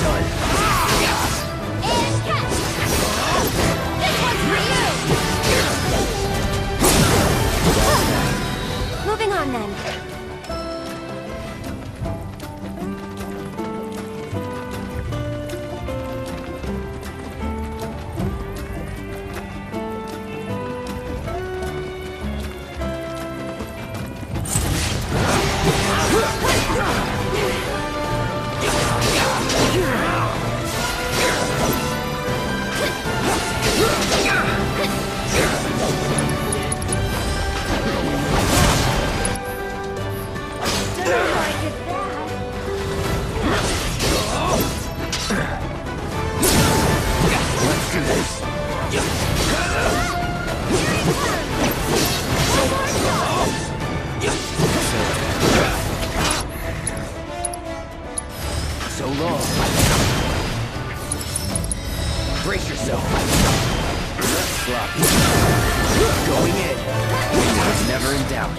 done. And catch! This one's for you! Moving on then. So long. Brace yourself. Sloppy. Going in. It's never in doubt.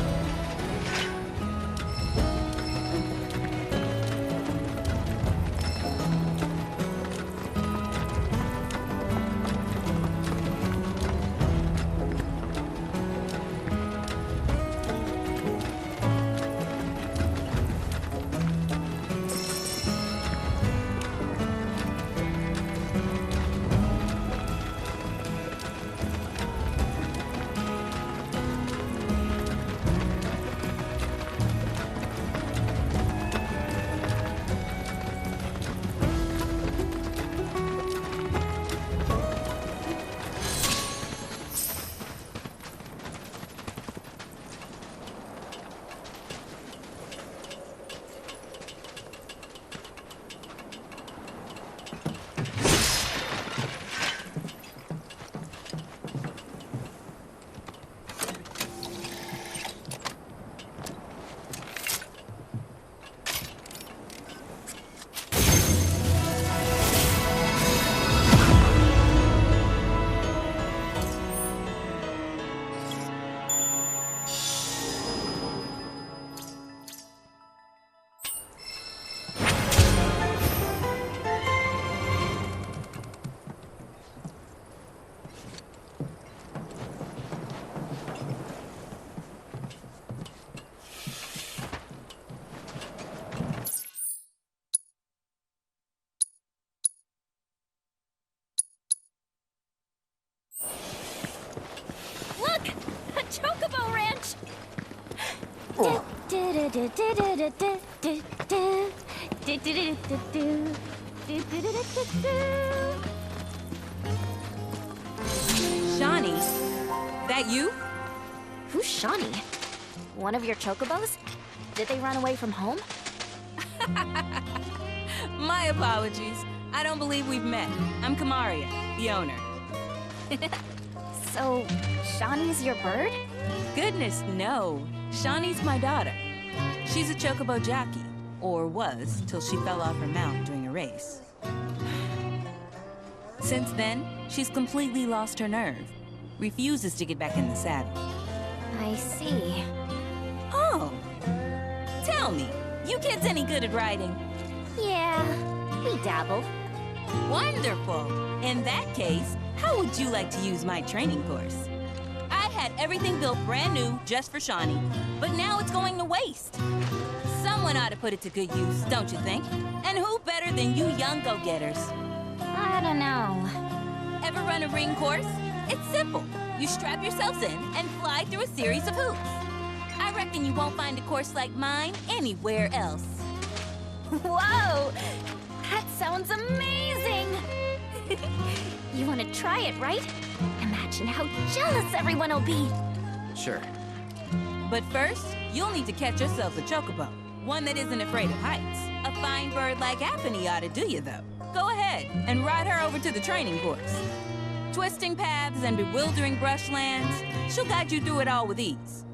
Chocobo Ranch! Shawnee, that you? Who's Shawnee? One of your chocobos? Did they run away from home? My apologies. I don't believe we've met. I'm Kamaria, the owner. So, Shawnee's your bird? Goodness, no. Shawnee's my daughter. She's a chocobo jockey, or was, till she fell off her mount during a race. Since then, she's completely lost her nerve. Refuses to get back in the saddle. I see. Oh! Tell me, you kids any good at riding? Yeah, we dabble. Wonderful! In that case, how would you like to use my training course? I had everything built brand new just for Shawnee, but now it's going to waste. Someone ought to put it to good use, don't you think? And who better than you young go-getters? I don't know. Ever run a ring course? It's simple. You strap yourselves in and fly through a series of hoops. I reckon you won't find a course like mine anywhere else. Whoa! That sounds amazing! You want to try it, right? Imagine how jealous everyone will be. Sure. But first, you'll need to catch yourself a chocobo. One that isn't afraid of heights. A fine bird like Apony ought to do you, though. Go ahead and ride her over to the training course. Twisting paths and bewildering brushlands, she'll guide you through it all with ease.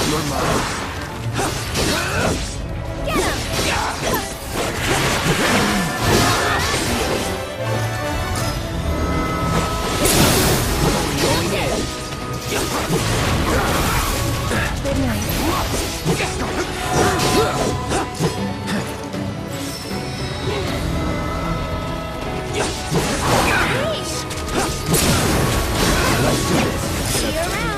You're mine. Get him! Going in. Good night. Let's do this. See you around.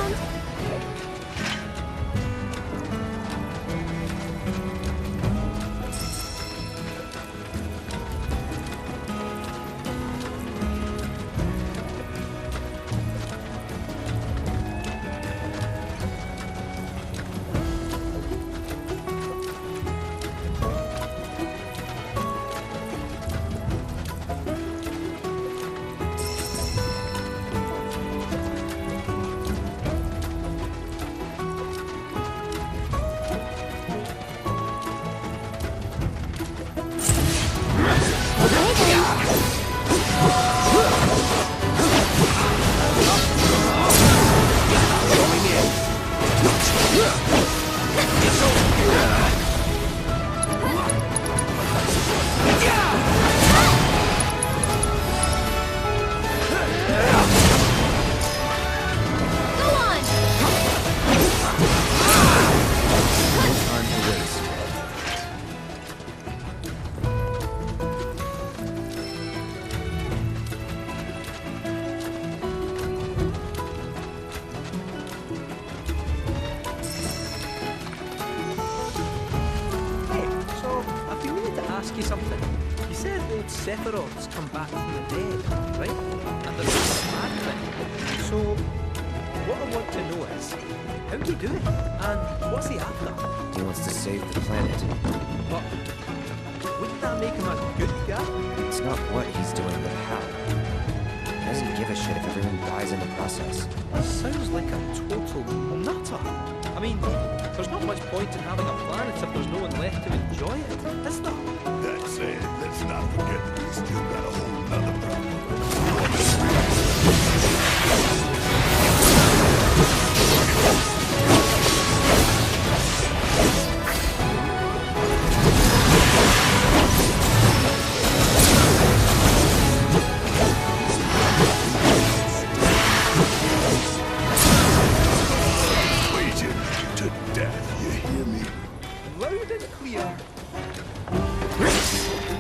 Something. You said old Sephiroth's come back from the dead, right? And there's this mad thing. So, what I want to know is, how'd he do it? And what's he after? He wants to save the planet. But, wouldn't that make him a good guy? It's not what he's doing, but how. He doesn't give a shit if everyone dies in the process. Sounds like a total nutter. I mean, there's not much point in having a planet if there's no one left to enjoy it, is there? That said, let's not forget that we still got a whole nother problem. Legion to death, you hear me? Loud and clear. This one's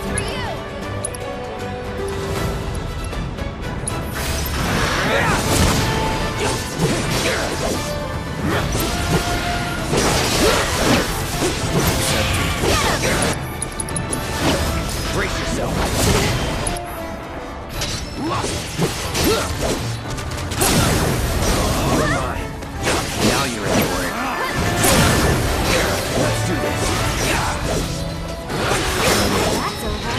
for you. Brace yourself. You're mine. Now you're in your way. Let's do this. That's over.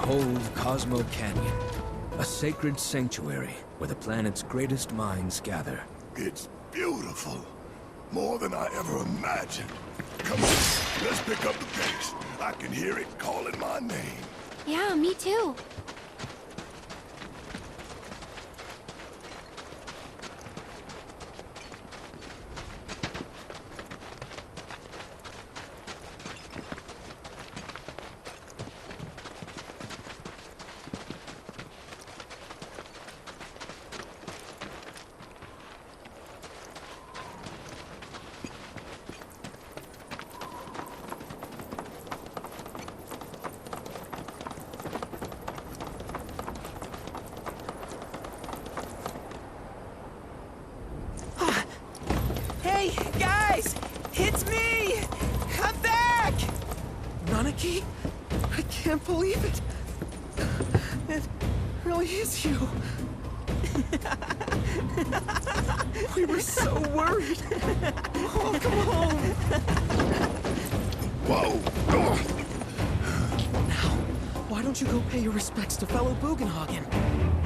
Behold Cosmo Canyon, a sacred sanctuary where the planet's greatest minds gather. It's beautiful. More than I ever imagined. Come on, let's pick up the pace. I can hear it calling my name. Yeah, me too. Hey, guys! It's me! I'm back! Nanaki? I can't believe it. It really is you. We were so worried. Oh, come home. Whoa! Now, why don't you go pay your respects to fellow Bugenhagen?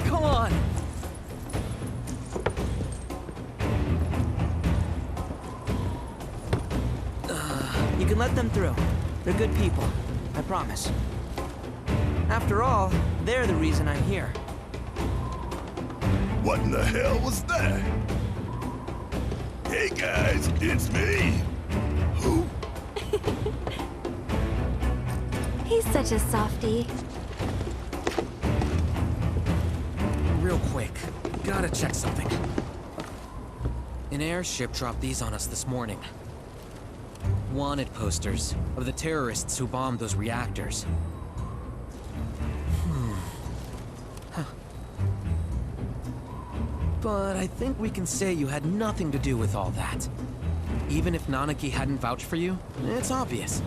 Come on. You can let them through. They're good people. I promise. After all, they're the reason I'm here. What in the hell was that? Hey guys, it's me. Who? He's such a softie. Real quick, gotta check something. An airship dropped these on us this morning. Wanted posters of the terrorists who bombed those reactors. But I think we can say you had nothing to do with all that. Even if Nanaki hadn't vouched for you, it's obvious.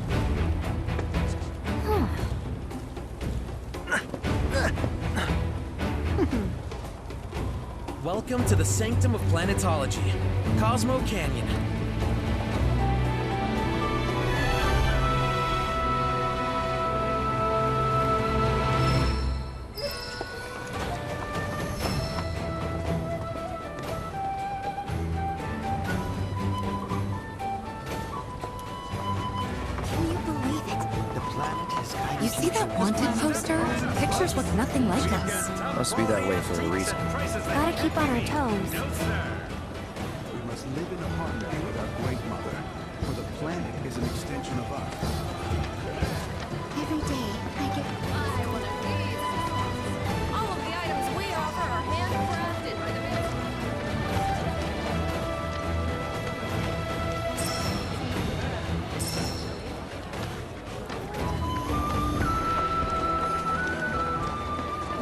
Welcome to the Sanctum of Planetology, Cosmo Canyon. Can you believe it? The planet has guided You see that wanted poster? Pictures look nothing like us. Must be that way for a reason. Gotta keep on our toes. We must live in harmony with our Great Mother, for the planet is an extension of us. Every day, I get... All of the items we offer are handcrafted by the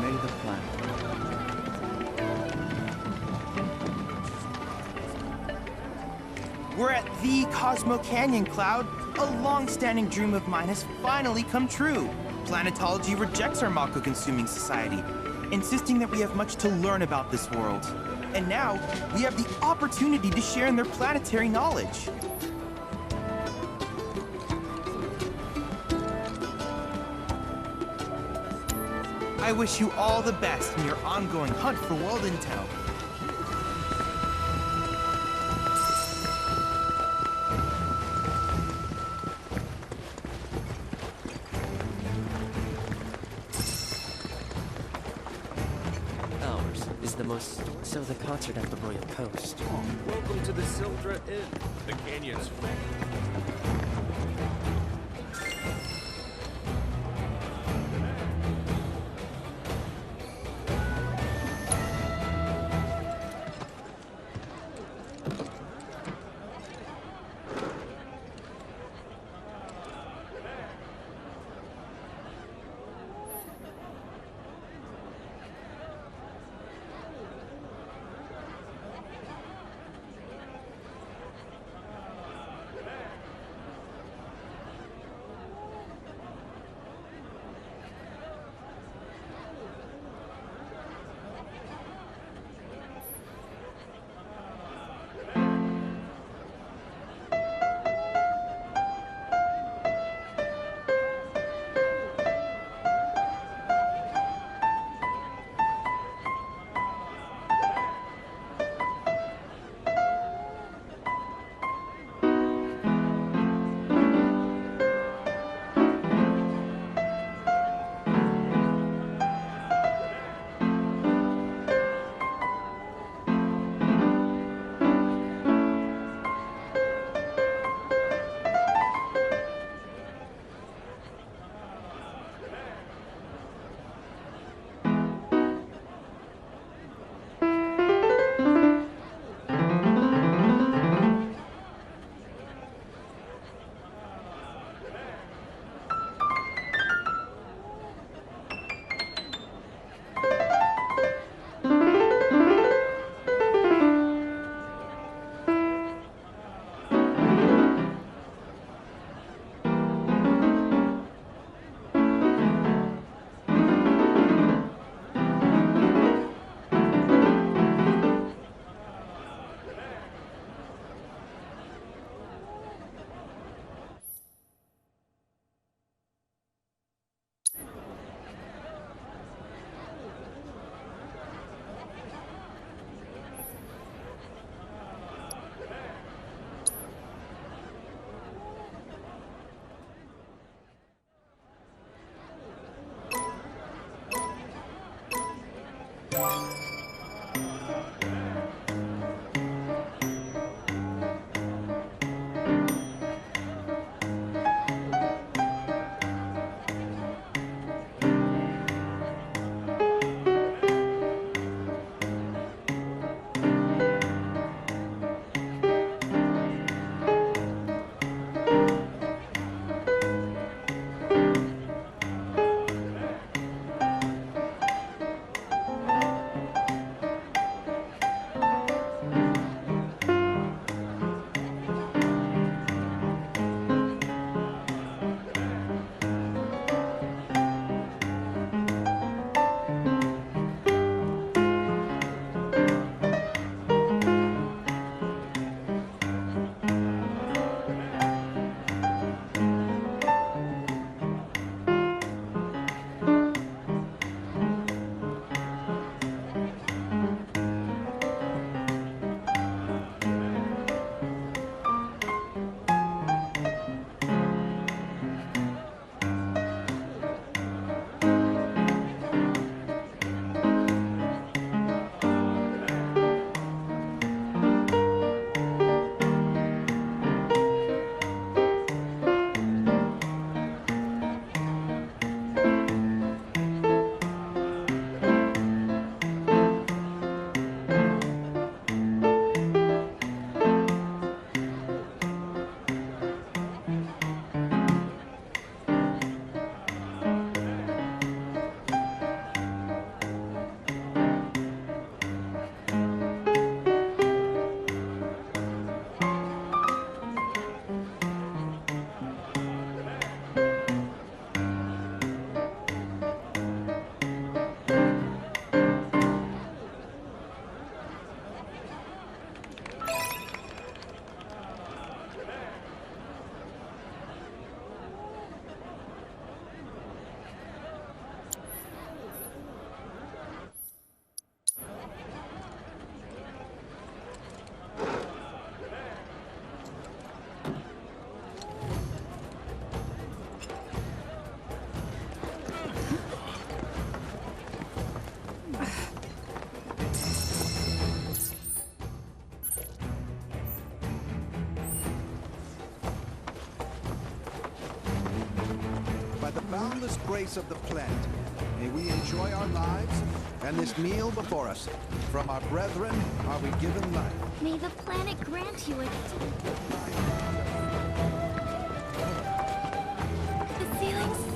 May the planet. We're at the Cosmo Canyon, Cloud. A long-standing dream of mine has finally come true. Planetology rejects our Mako-consuming society, insisting that we have much to learn about this world. And now, we have the opportunity to share in their planetary knowledge. I wish you all the best in your ongoing hunt for world intel. Ours is the most... So the concert at the Royal Coast. Welcome to the Sildra Inn. The canyon's boundless grace of the planet, may we enjoy our lives and this meal before us. From our brethren are we given life. May the planet grant you it. The ceiling's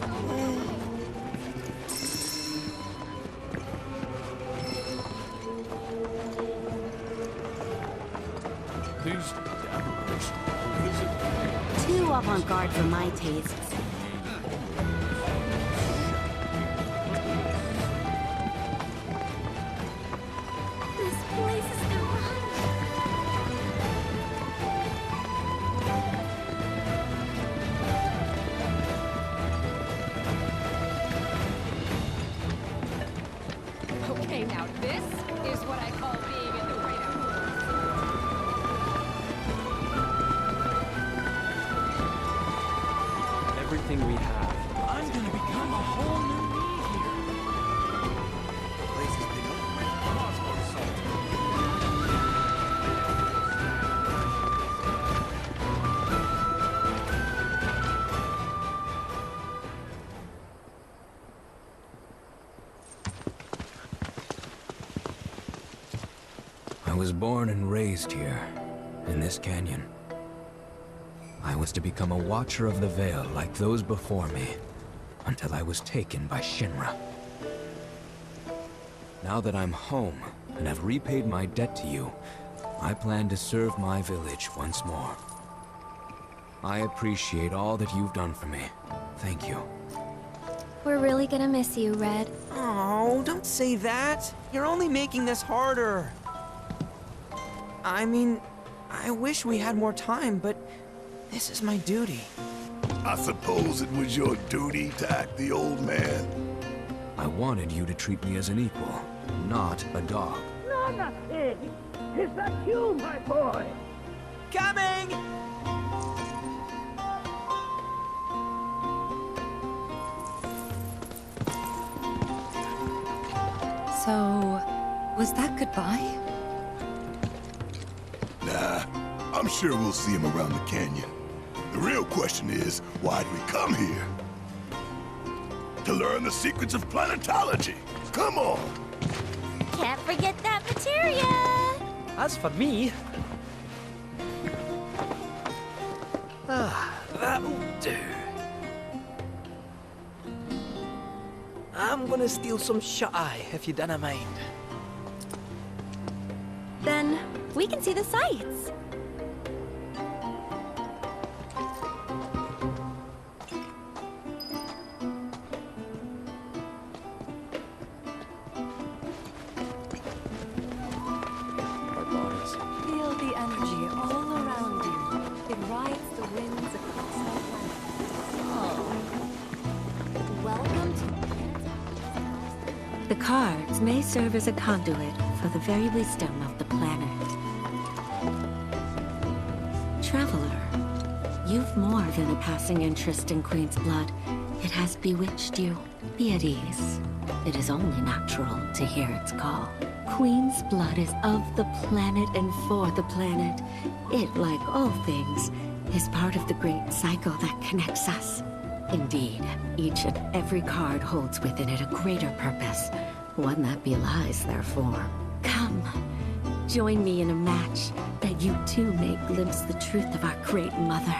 These dabblers visit too avant-garde for my tastes. This place is divine. Okay, now this is what I call being in the right hour. Everything we have. I'm gonna become a whole new me here. Place is big enough. I was born and raised here, in this canyon. I was to become a watcher of the Vale like those before me, until I was taken by Shinra. Now that I'm home, and have repaid my debt to you, I plan to serve my village once more. I appreciate all that you've done for me. Thank you. We're really gonna miss you, Red. Oh, don't say that. You're only making this harder. I mean, I wish we had more time, but this is my duty. I suppose it was your duty to act the old man. I wanted you to treat me as an equal, not a dog. No, not pig. Is that you, my boy? Coming! So, was that goodbye? Nah, I'm sure we'll see him around the canyon. The real question is, why'd we come here? To learn the secrets of planetology. Come on! Can't forget that materia! As for me... that'll do. I'm gonna steal some shut-eye, if you don't mind. Then we can see the sights. Feel the energy all around you. It rides the winds across our planet. Welcome to... The cards may serve as a conduit for the very wisdom of the planet. Traveler, you've more than a passing interest in Queen's blood. It has bewitched you. Be at ease. It is only natural to hear its call. Queen's blood is of the planet and for the planet. It, like all things, is part of the great cycle that connects us. Indeed, each and every card holds within it a greater purpose, one that belies their form. Come, join me in a match that you too may glimpse the truth of our great mother.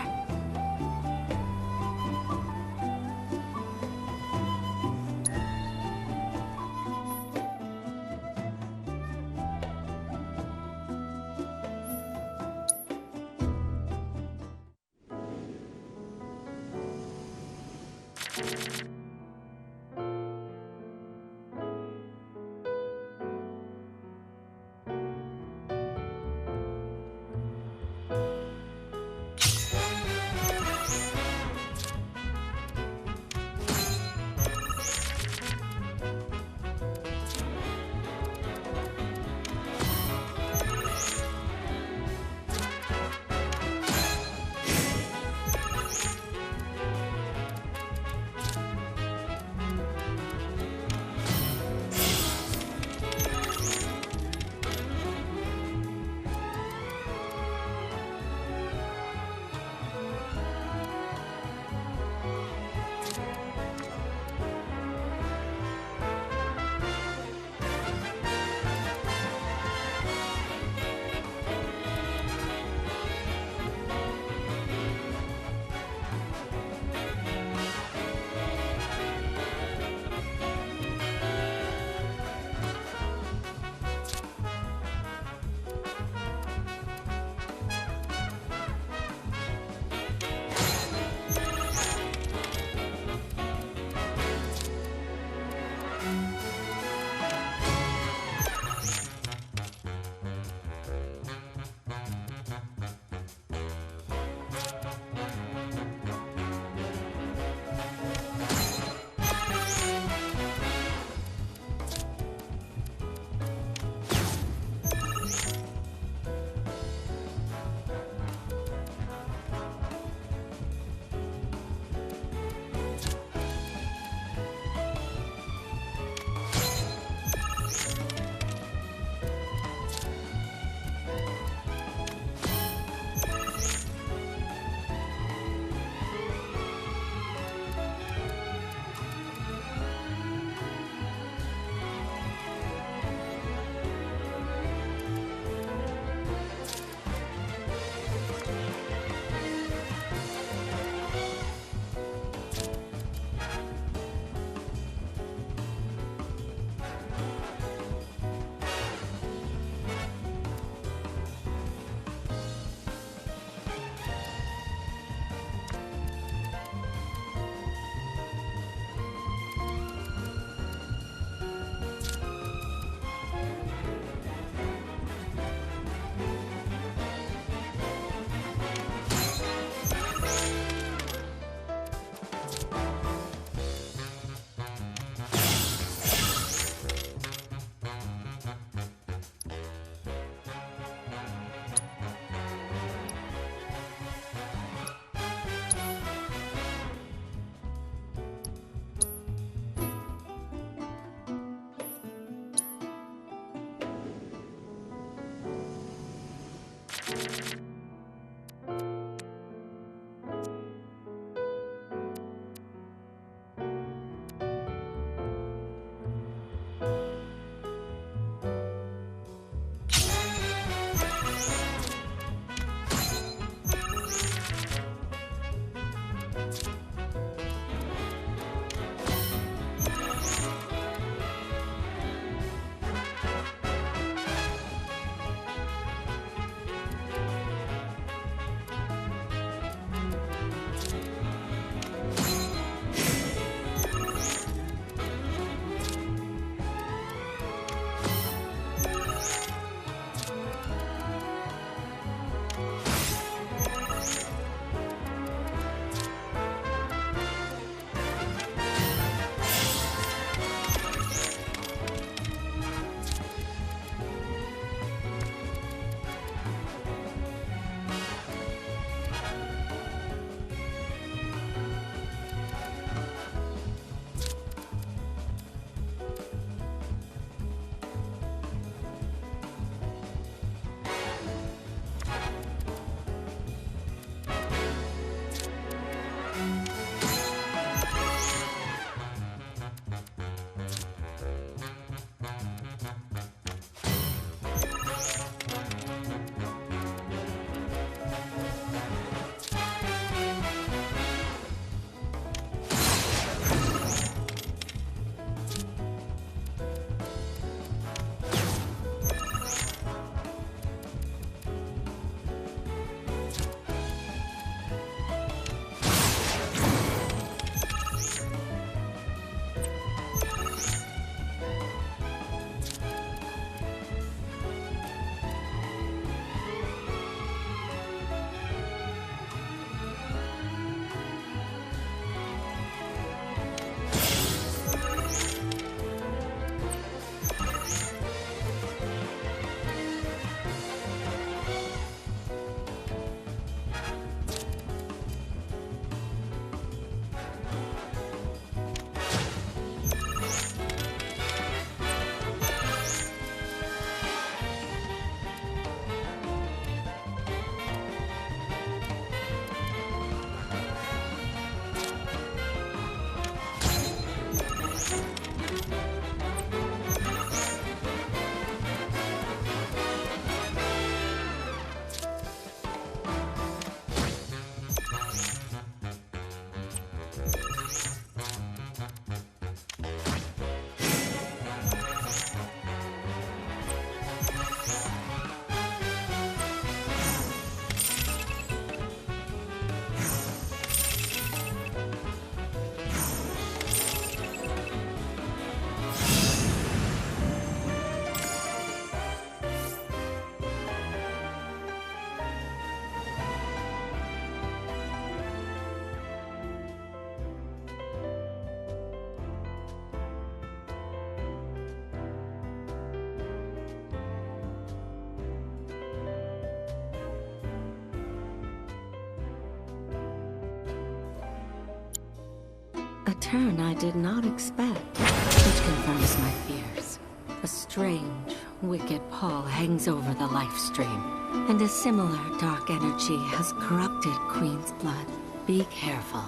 turn I did not expect, which confirms my fears. A strange, wicked pall hangs over the life stream, and a similar dark energy has corrupted Queen's blood. Be careful.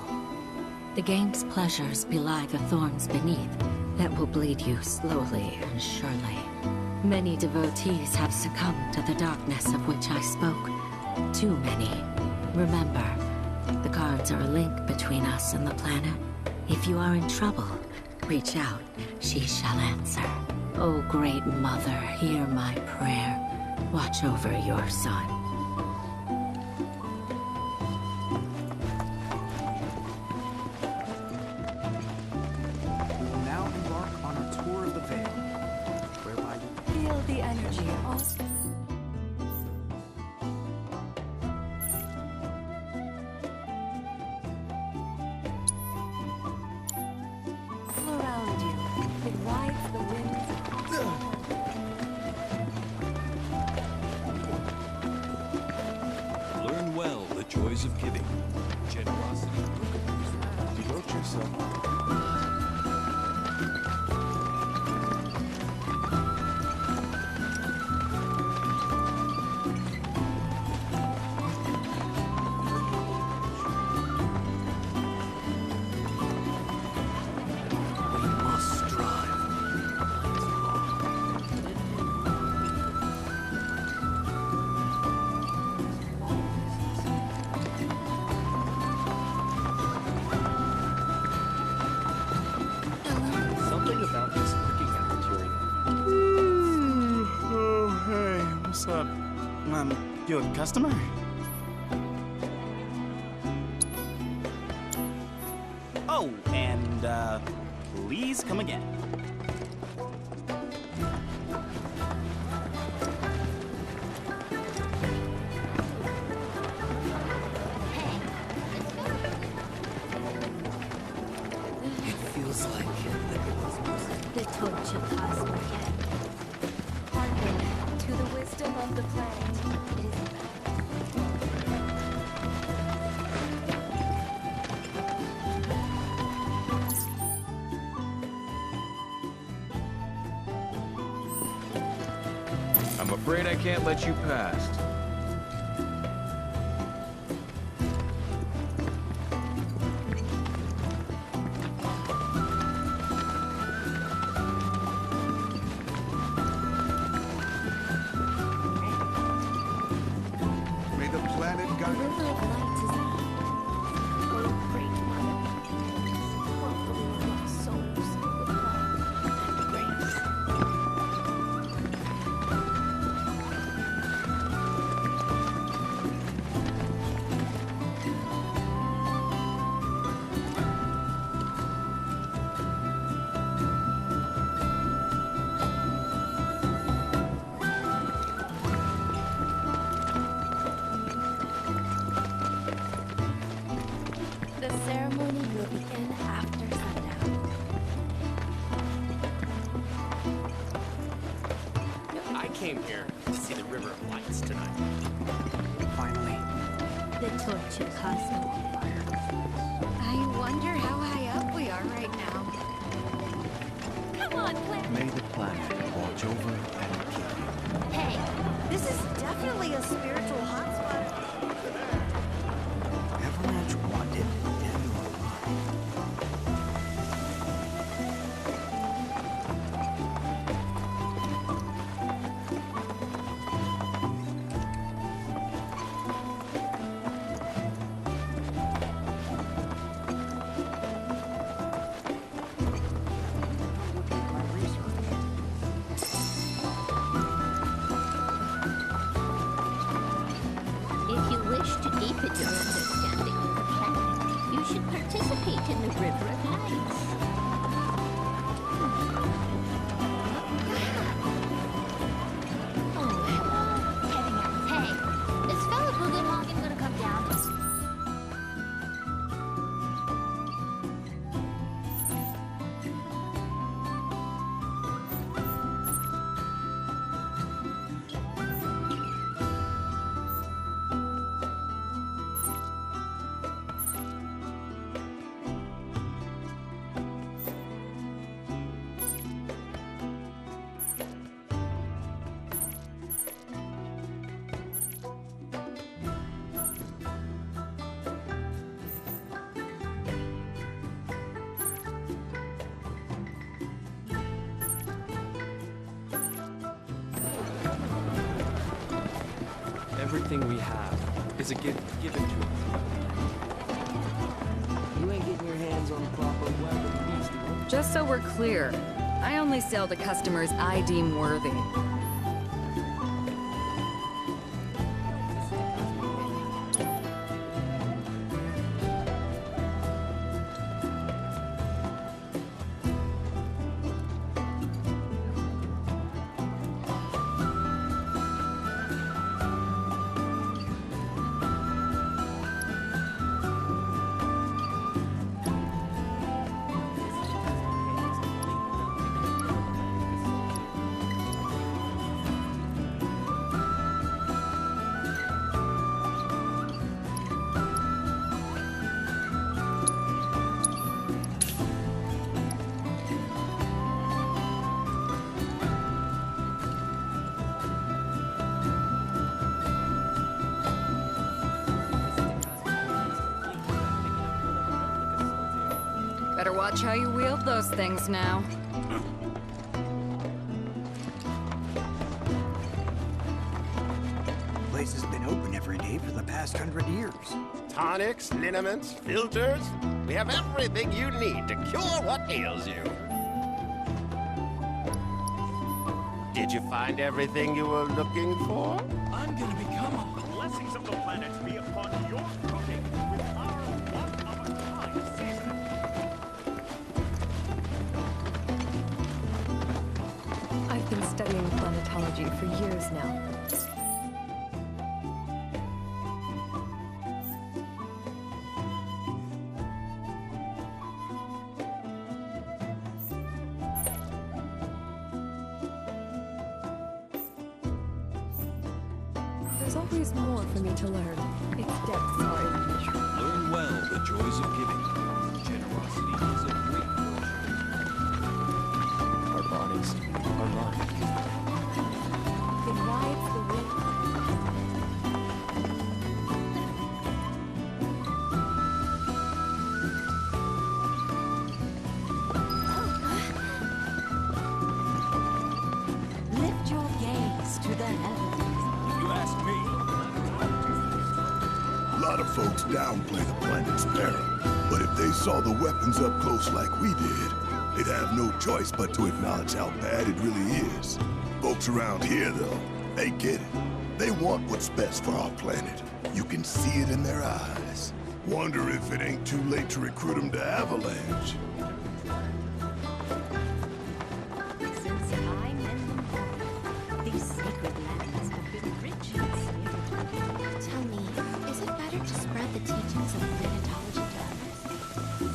The game's pleasures belie the thorns beneath that will bleed you slowly and surely. Many devotees have succumbed to the darkness of which I spoke. Too many. Remember, the cards are a link between us and the planet. If you are in trouble, reach out. She shall answer. O great mother, hear my prayer. Watch over your son. We will now embark on a tour of the Vale, whereby you Feel the energy all around you. It rides the winds across the land. Learn well the joys of giving. Generosity. devote yourself. We must strive. Something about this looking cafeteria. Oh, hey, what's up? You a customer? Oh, and, please come again. It feels like The torch of cosmic end. Hearken to the wisdom of the planet. It is I'm afraid I can't let you past. May the planet guide us. river of light is O great mother. Welcome your souls with love and grace. The ceremony will begin after sundown. I came here to see the River of Lights tonight. Finally. The torch of cosmic fire. I wonder how high up we are right now. Come on, Clint. May the planet watch over and keep you. Hey, this is definitely a spiritual hotspot. Avalanche wanted and you are mine. Everything we have is a gift given to us. You ain't getting your hands on a proper weapon, beastie. Just so we're clear, I only sell to customers I deem worthy. Better watch how you wield those things now. Place has been open every day for the past 100 years. Tonics, liniments, filters. We have everything you need to cure what ails you. Did you find everything you were looking for? I'm gonna become a... The blessings of the planet be upon your cooking with our one-of-a-kind seasoning. I've been studying planetology for years now. There's always more for me to learn. Its depths are immeasurable. Learn well the joys of giving. Generosity is a great virtue. Our bodies are mine. It rides the wind. Lift your gaze to the heavens. You ask me. A lot of folks downplay the planet's peril, but if they saw the weapons up close like we did, they'd have no choice but to acknowledge how bad it really is. Folks around here, though, they get it. They want what's best for our planet. You can see it in their eyes. Wonder if it ain't too late to recruit them to Avalanche. Since time immemorial, these sacred lands have been rich in spirit. Tell me, is it better to spread the teachings of planetology to others?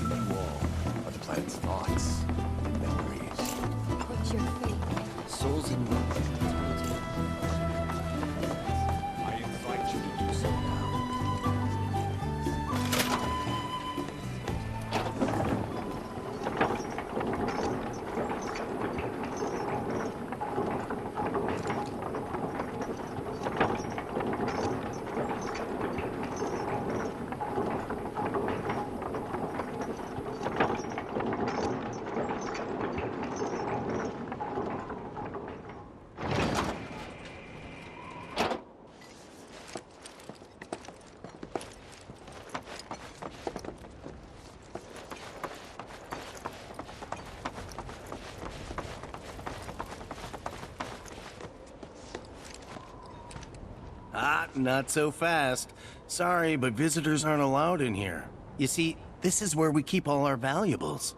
You all are the planet's thoughts and memories. What's your fate? Souls in love. I invite you to do so now. Ah, not so fast. Sorry, but visitors aren't allowed in here. You see, this is where we keep all our valuables.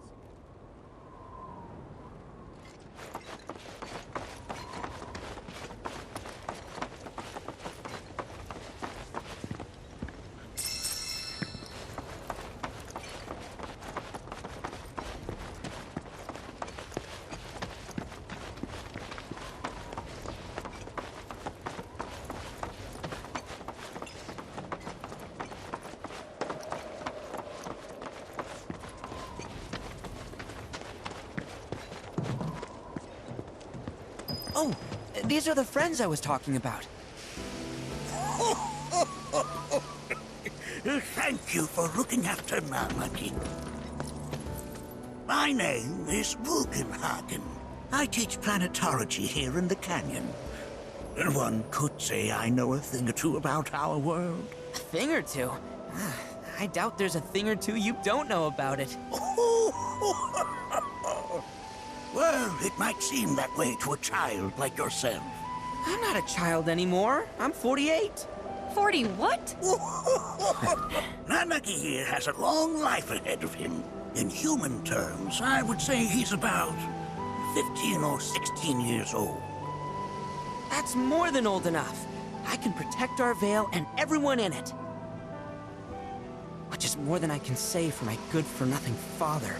Oh, these are the friends I was talking about. Thank you for looking after Mama King. My name is Rugenhagen. I teach planetology here in the canyon. One could say I know a thing or two about our world. A thing or two? I doubt there's a thing or two you don't know about it. Well, it might seem that way to a child like yourself. I'm not a child anymore. I'm 48. 40 what? Nanaki here has a long life ahead of him. In human terms, I would say he's about 15 or 16 years old. That's more than old enough. I can protect our Vale and everyone in it. Which is more than I can say for my good-for-nothing father.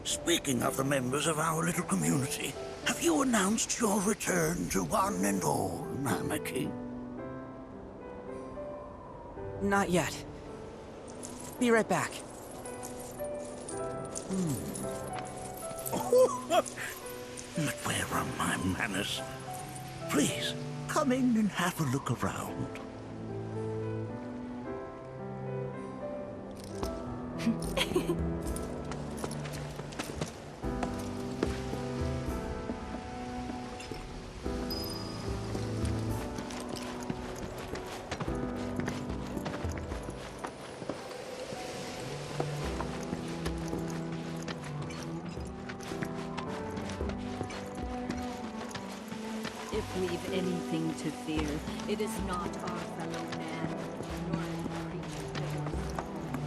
Speaking of the members of our little community, have you announced your return to one and all, Nanaki? Not yet. Be right back. But where are my manners? Please, come in and have a look around. If we've anything to fear, it is not our fellow man, nor the creature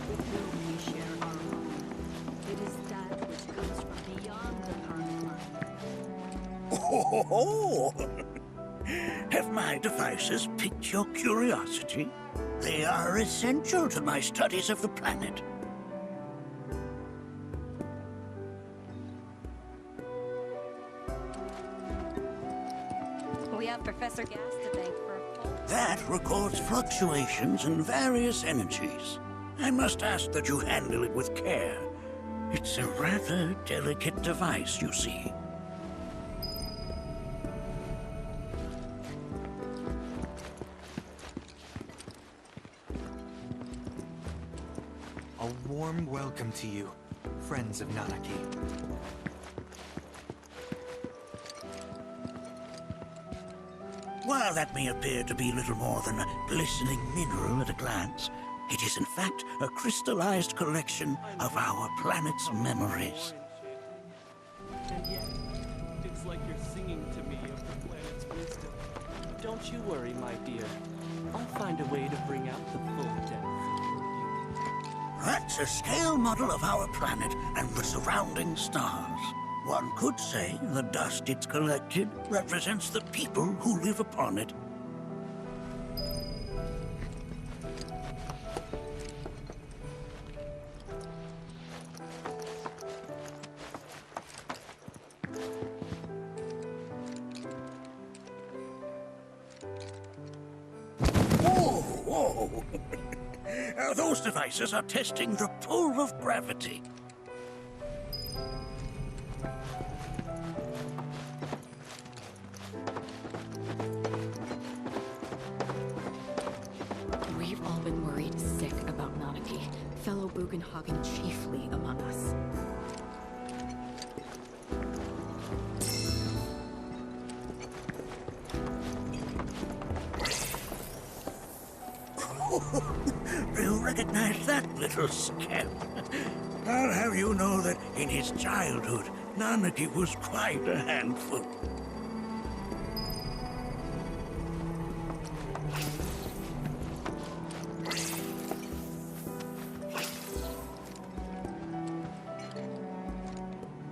with whom we share our home. It is that which comes from beyond the confines. Have my devices piqued your curiosity? They are essential to my studies of the planet. We have Professor Gas to thank for a full... That records fluctuations in various energies. I must ask that you handle it with care. It's a rather delicate device, you see. A warm welcome to you, friends of Nanaki. While that may appear to be little more than a glistening mineral at a glance, it is in fact a crystallized collection of our planet's memories. And yet, it's like you're singing to me of the planet's wisdom. Don't you worry, my dear. I'll find a way to bring out the full depth of your beauty. That's a scale model of our planet and the surrounding stars. One could say the dust it's collected represents the people who live upon it. Whoa! Those devices are testing the pull of gravity. We've all been worried sick about Nanaki, fellow Bugenhagen chiefly among us. Do you recognize that little scamp? I'll have you know that in his childhood, Nanaki was quite a handful.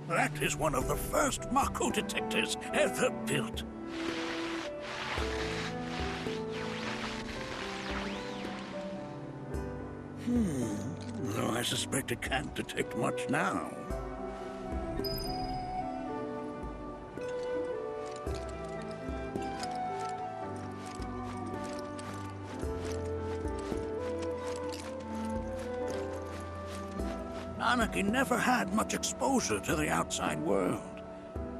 That is one of the first Mako detectors ever built. Though I suspect it can't detect much now. Nanaki never had much exposure to the outside world.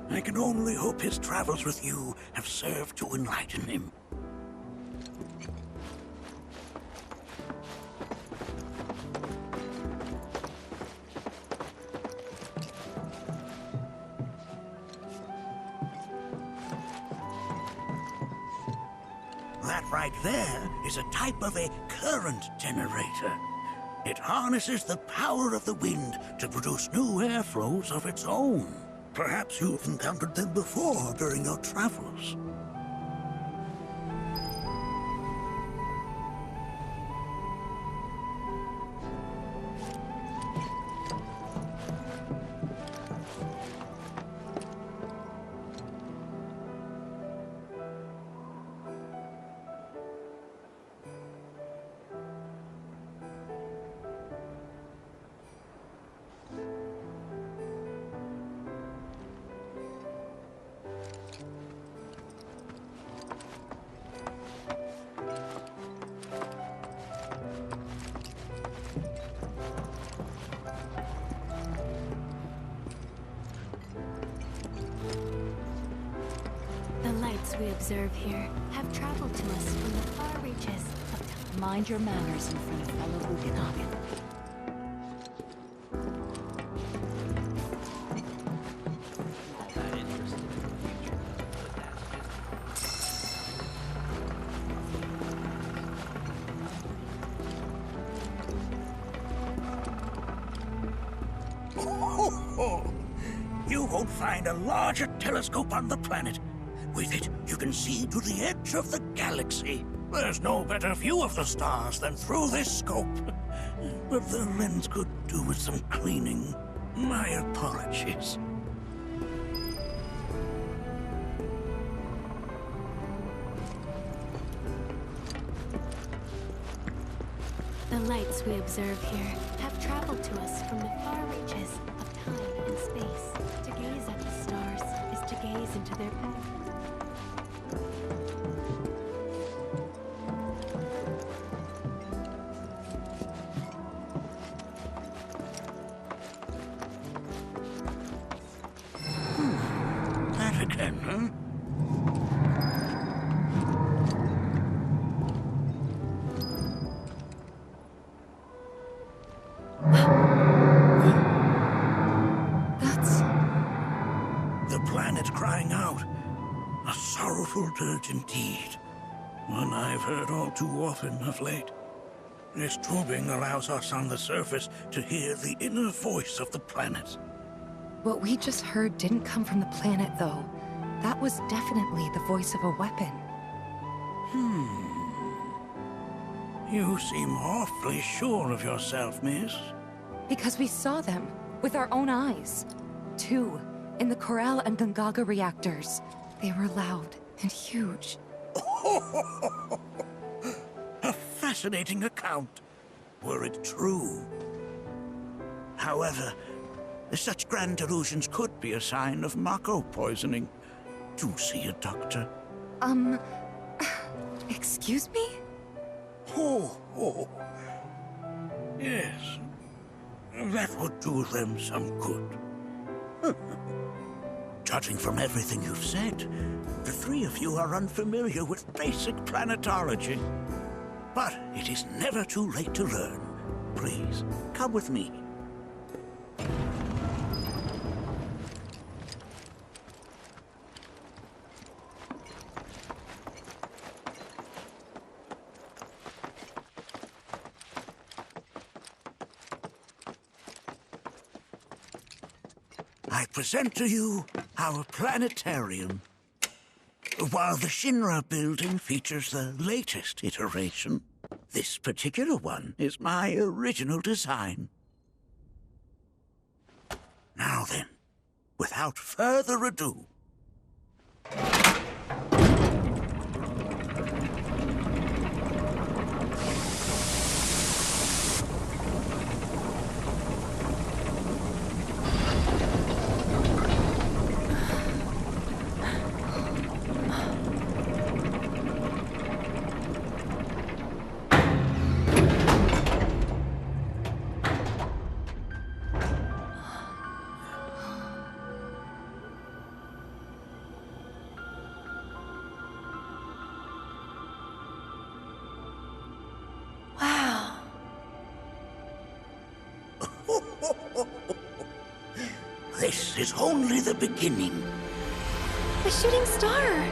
I can only hope his travels with you have served to enlighten him. That right there is a type of a current generator. It harnesses the power of the wind to produce new airflows of its own. Perhaps you've encountered them before during your travels. The lights we observe here have traveled to us from the far reaches of time. Mind your manners in front of fellow Okinagan. You won't find a larger telescope on the planet. With it, you can see to the edge of the galaxy. There's no better view of the stars than through this scope. But the lens could do with some cleaning. My apologies. The lights we observe here have traveled to us from the far reaches of time and space. To gaze at the stars is to gaze into their past. That again, huh? The planet crying out. A sorrowful dirge indeed. One I've heard all too often of late. This tubing allows us on the surface to hear the inner voice of the planet. What we just heard didn't come from the planet, though. That was definitely the voice of a weapon. You seem awfully sure of yourself, miss. Because we saw them, with our own eyes. 2, in the Corel and Gungaga reactors. They were loud and huge. A fascinating account, were it true. However, such grand delusions could be a sign of Mako poisoning. Do see a doctor. Excuse me? Oh. Yes. That would do them some good. Judging from everything you've said, the three of you are unfamiliar with basic planetology. But it is never too late to learn. Please, come with me. I present to you our planetarium. While the Shinra building features the latest iteration, this particular one is my original design. Now then, without further ado, this is only the beginning. The shooting star!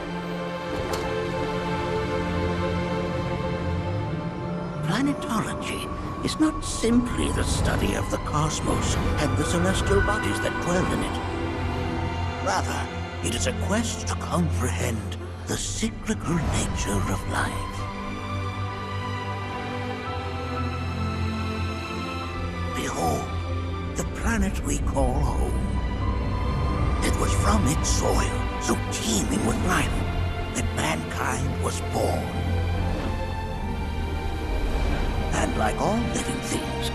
planetology is not simply the study of the cosmos and the celestial bodies that dwell in it. Rather, it is a quest to comprehend the cyclical nature of life. Behold, the planet we call home. It was from its soil, so teeming with life, that mankind was born. And like all living things,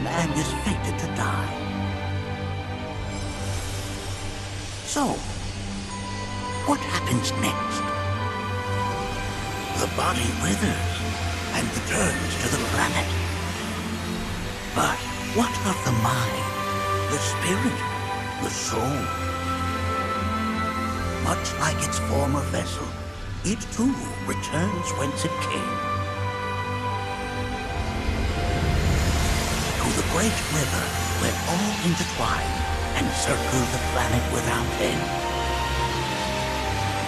man is fated to die. So, what happens next? The body withers and returns to the planet. But what of the mind, the spirit, the soul? Much like its former vessel, it too returns whence it came. To the great river where all intertwine and circle the planet without end.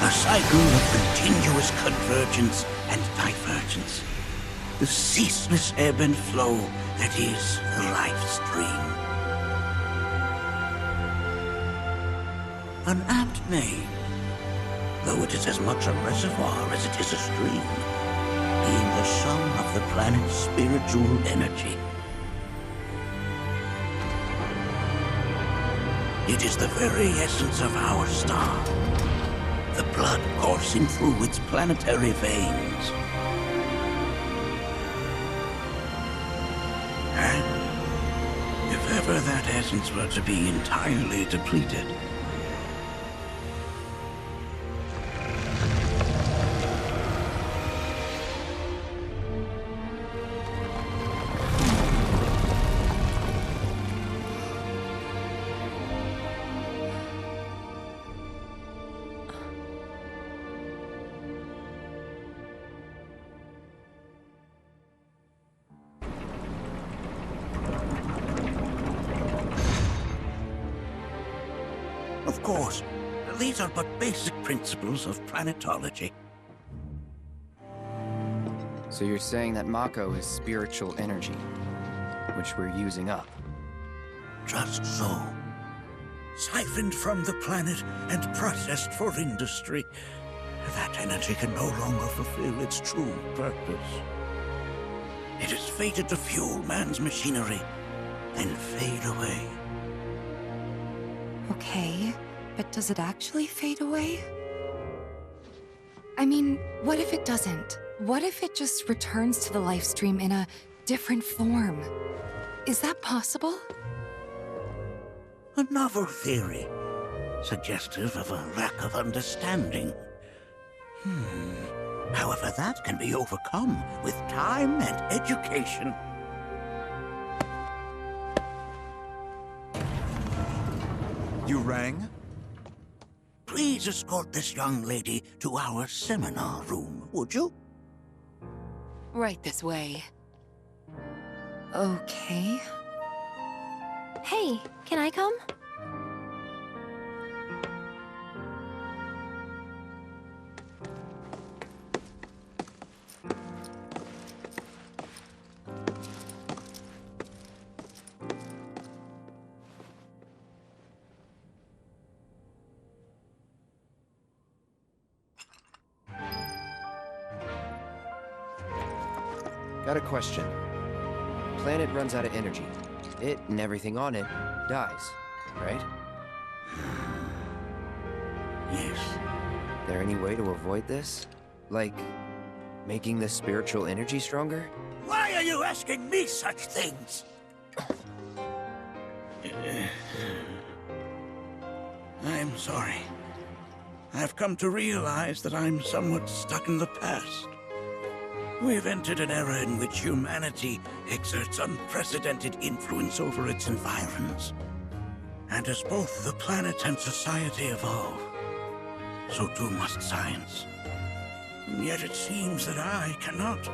A cycle of continuous convergence and divergence. The ceaseless ebb and flow that is the life stream. An apt name, though it is as much a reservoir as it is a stream, being the sum of the planet's spiritual energy. It is the very essence of our star, the blood coursing through its planetary veins. And if ever that essence were to be entirely depleted, of course, these are but basic principles of planetology. So you're saying that Mako is spiritual energy, which we're using up? Just so. Siphoned from the planet and processed for industry, that energy can no longer fulfill its true purpose. It is fated to fuel man's machinery, then fade away. Okay, but does it actually fade away? I mean, what if it doesn't? What if it just returns to the life stream in a different form? Is that possible? A novel theory, suggestive of a lack of understanding. However, that can be overcome with time and education. You rang? Please escort this young lady to our seminar room, would you? Right this way. Okay. Hey, can I come? Got a question. Planet runs out of energy. It and everything on it dies, right? Yes. There any way to avoid this? Like, making the spiritual energy stronger? Why are you asking me such things? I'm sorry. I've come to realize that I'm somewhat stuck in the past. We've entered an era in which humanity exerts unprecedented influence over its environs. And as both the planet and society evolve, so too must science. Yet it seems that I cannot.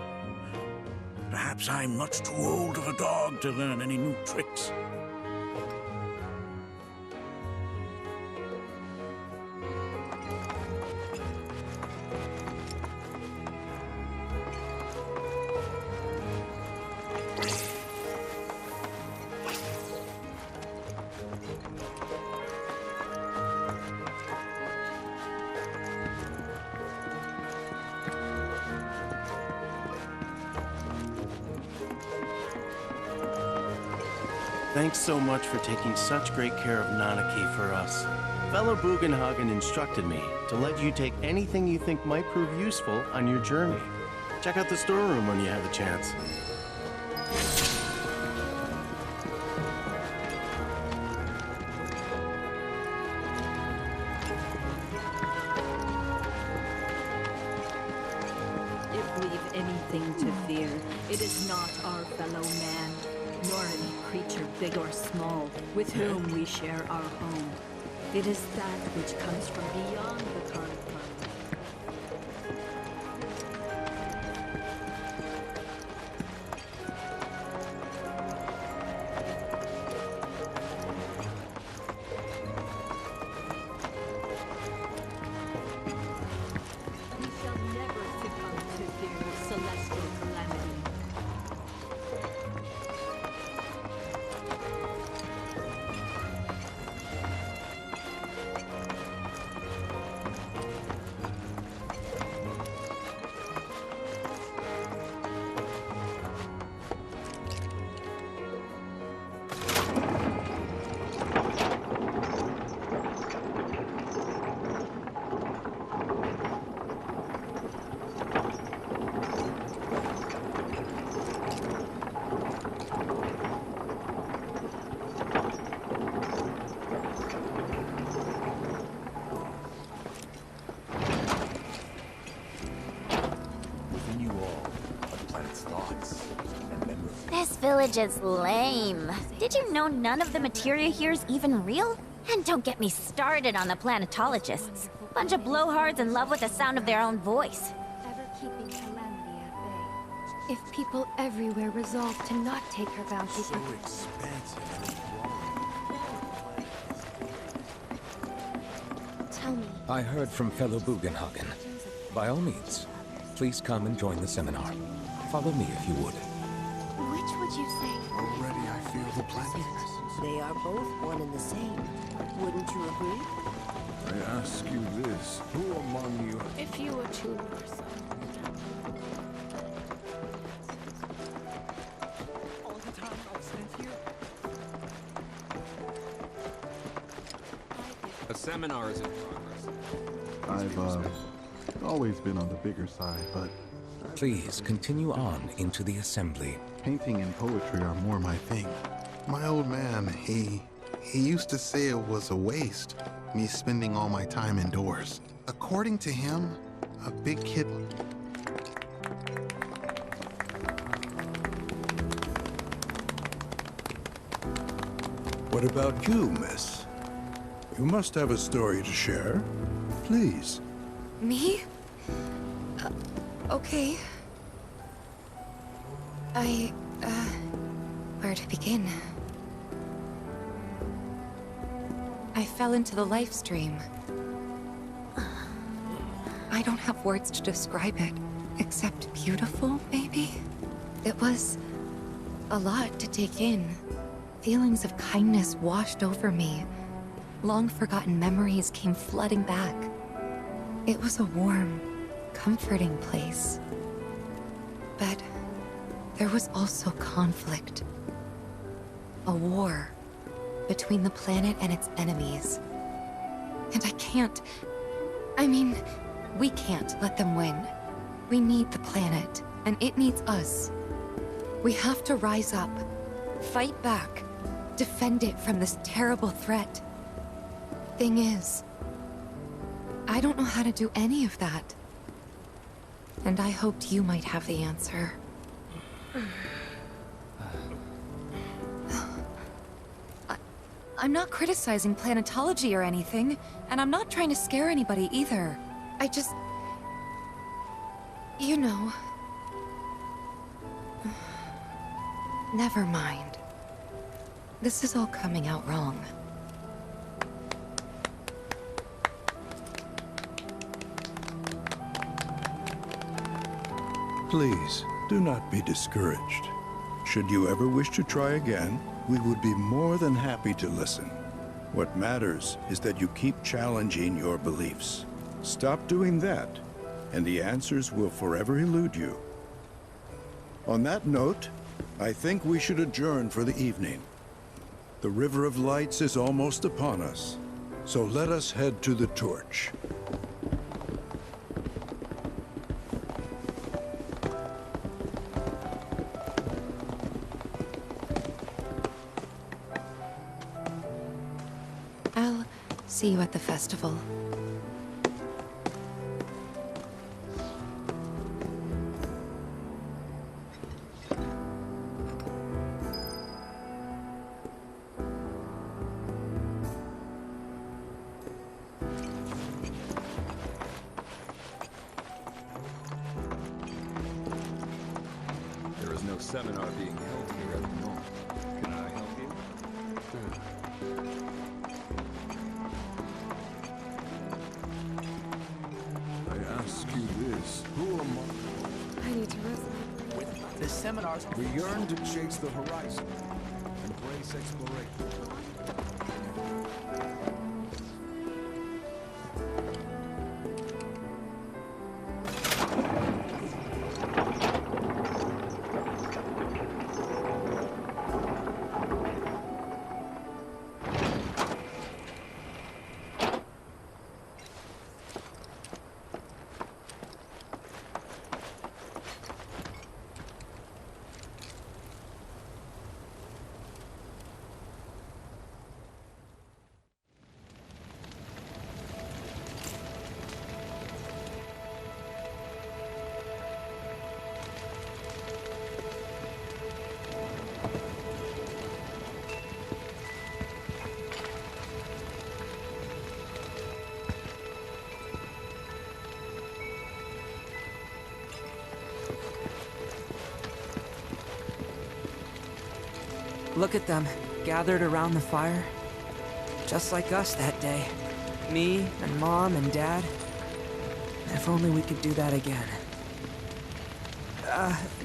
Perhaps I'm much too old of a dog to learn any new tricks. Thanks so much for taking such great care of Nanaki for us. Fellow Bugenhagen instructed me to let you take anything you think might prove useful on your journey. Check out the storeroom when you have a chance. If we've anything to fear, it is not our fellow man, nor any creature big or small, with whom we share our home. It is that which comes from beyond the confines. We shall never succumb to fear of celestial calamity. Within you all are the planet's thoughts and memories. This village is lame. Did you know none of the materia here is even real? And don't get me started on the planetologists. Bunch of blowhards in love with the sound of their own voice. Ever keeping calamity at bay. If people everywhere resolve to not take her bounty So expansive and Tell me, I heard from fellow Bugenhagen. By all means, please come and join the seminar. Follow me if you would. which would you say? Already I feel the planet. They are both one and the same. Wouldn't you agree? I ask you this, who among you... If you attune yourself. All the time I've spent here. A seminar is in progress. I've always been on the bigger side, but Please continue on into the assembly. painting and poetry are more my thing. My old man, he used to say it was a waste, me spending all my time indoors. According to him, a big kid... What about you, miss? You must have a story to share. Please. Me? Okay. Where to begin? I fell into the life stream. I don't have words to describe it, except beautiful, maybe? It was a lot to take in. Feelings of kindness washed over me. Long-forgotten memories came flooding back. It was a warm, comforting place. But there was also conflict. A war between the planet and its enemies. And we can't let them win. We need the planet, and it needs us. We have to rise up, fight back, defend it from this terrible threat. Thing is, I don't know how to do any of that. And I hoped you might have the answer. I'm not criticizing planetology or anything, and I'm not trying to scare anybody either. I just... You know... Never mind. This is all coming out wrong. Please, do not be discouraged. Should you ever wish to try again, we would be more than happy to listen. What matters is that you keep challenging your beliefs. Stop doing that, and the answers will forever elude you. On that note, I think we should adjourn for the evening. The River of Lights is almost upon us, so let us head to the torch. I'll see you at the festival. There is no seminar being held here at the moment. Can I help you? I ask you this, who am I need to rest my brain. The seminars. We yearn to chase the horizon, embrace exploration. Look at them, gathered around the fire. Just like us that day. Me, and Mom, and Dad. If only we could do that again.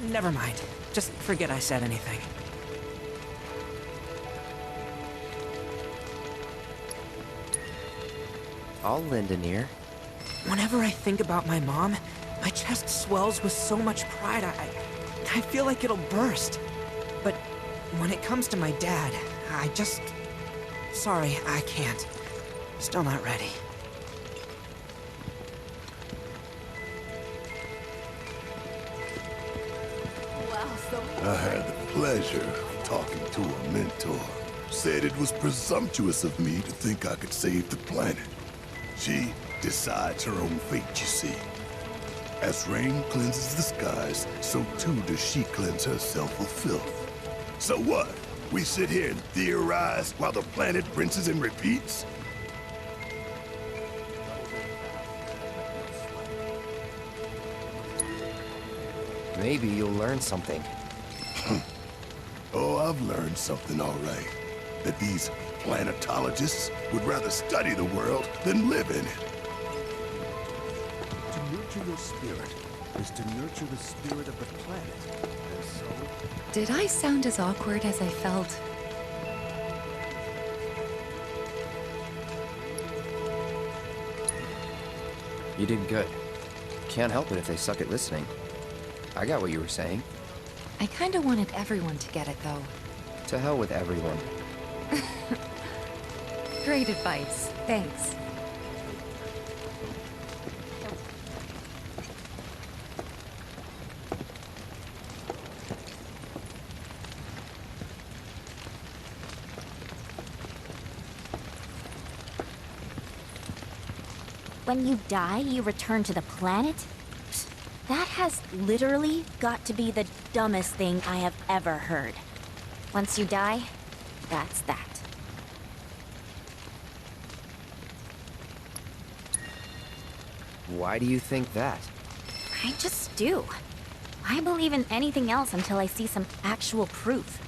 Never mind. Just forget I said anything. I'll lend an ear. Whenever I think about my mom, my chest swells with so much pride, I feel like it'll burst. But when it comes to my dad, I just... Sorry, I can't. Still not ready. I had the pleasure of talking to a mentor. Said it was presumptuous of me to think I could save the planet. She decides her own fate, you see. As rain cleanses the skies, so too does she cleanse herself of filth. So what? We sit here and theorize while the planet rinses and repeats? Maybe you'll learn something. Oh, I've learned something, all right. That these planetologists would rather study the world than live in it. To nurture your spirit is to nurture the spirit of the planet. And so... Did I sound as awkward as I felt? You did good. Can't help it if they suck at listening. I got what you were saying. I kinda wanted everyone to get it, though. To hell with everyone. Great advice. Thanks. When you die, you return to the planet? Psst, that has literally got to be the dumbest thing I have ever heard. Once you die, that's that. Why do you think that? I just do. I believe in anything else until I see some actual proof.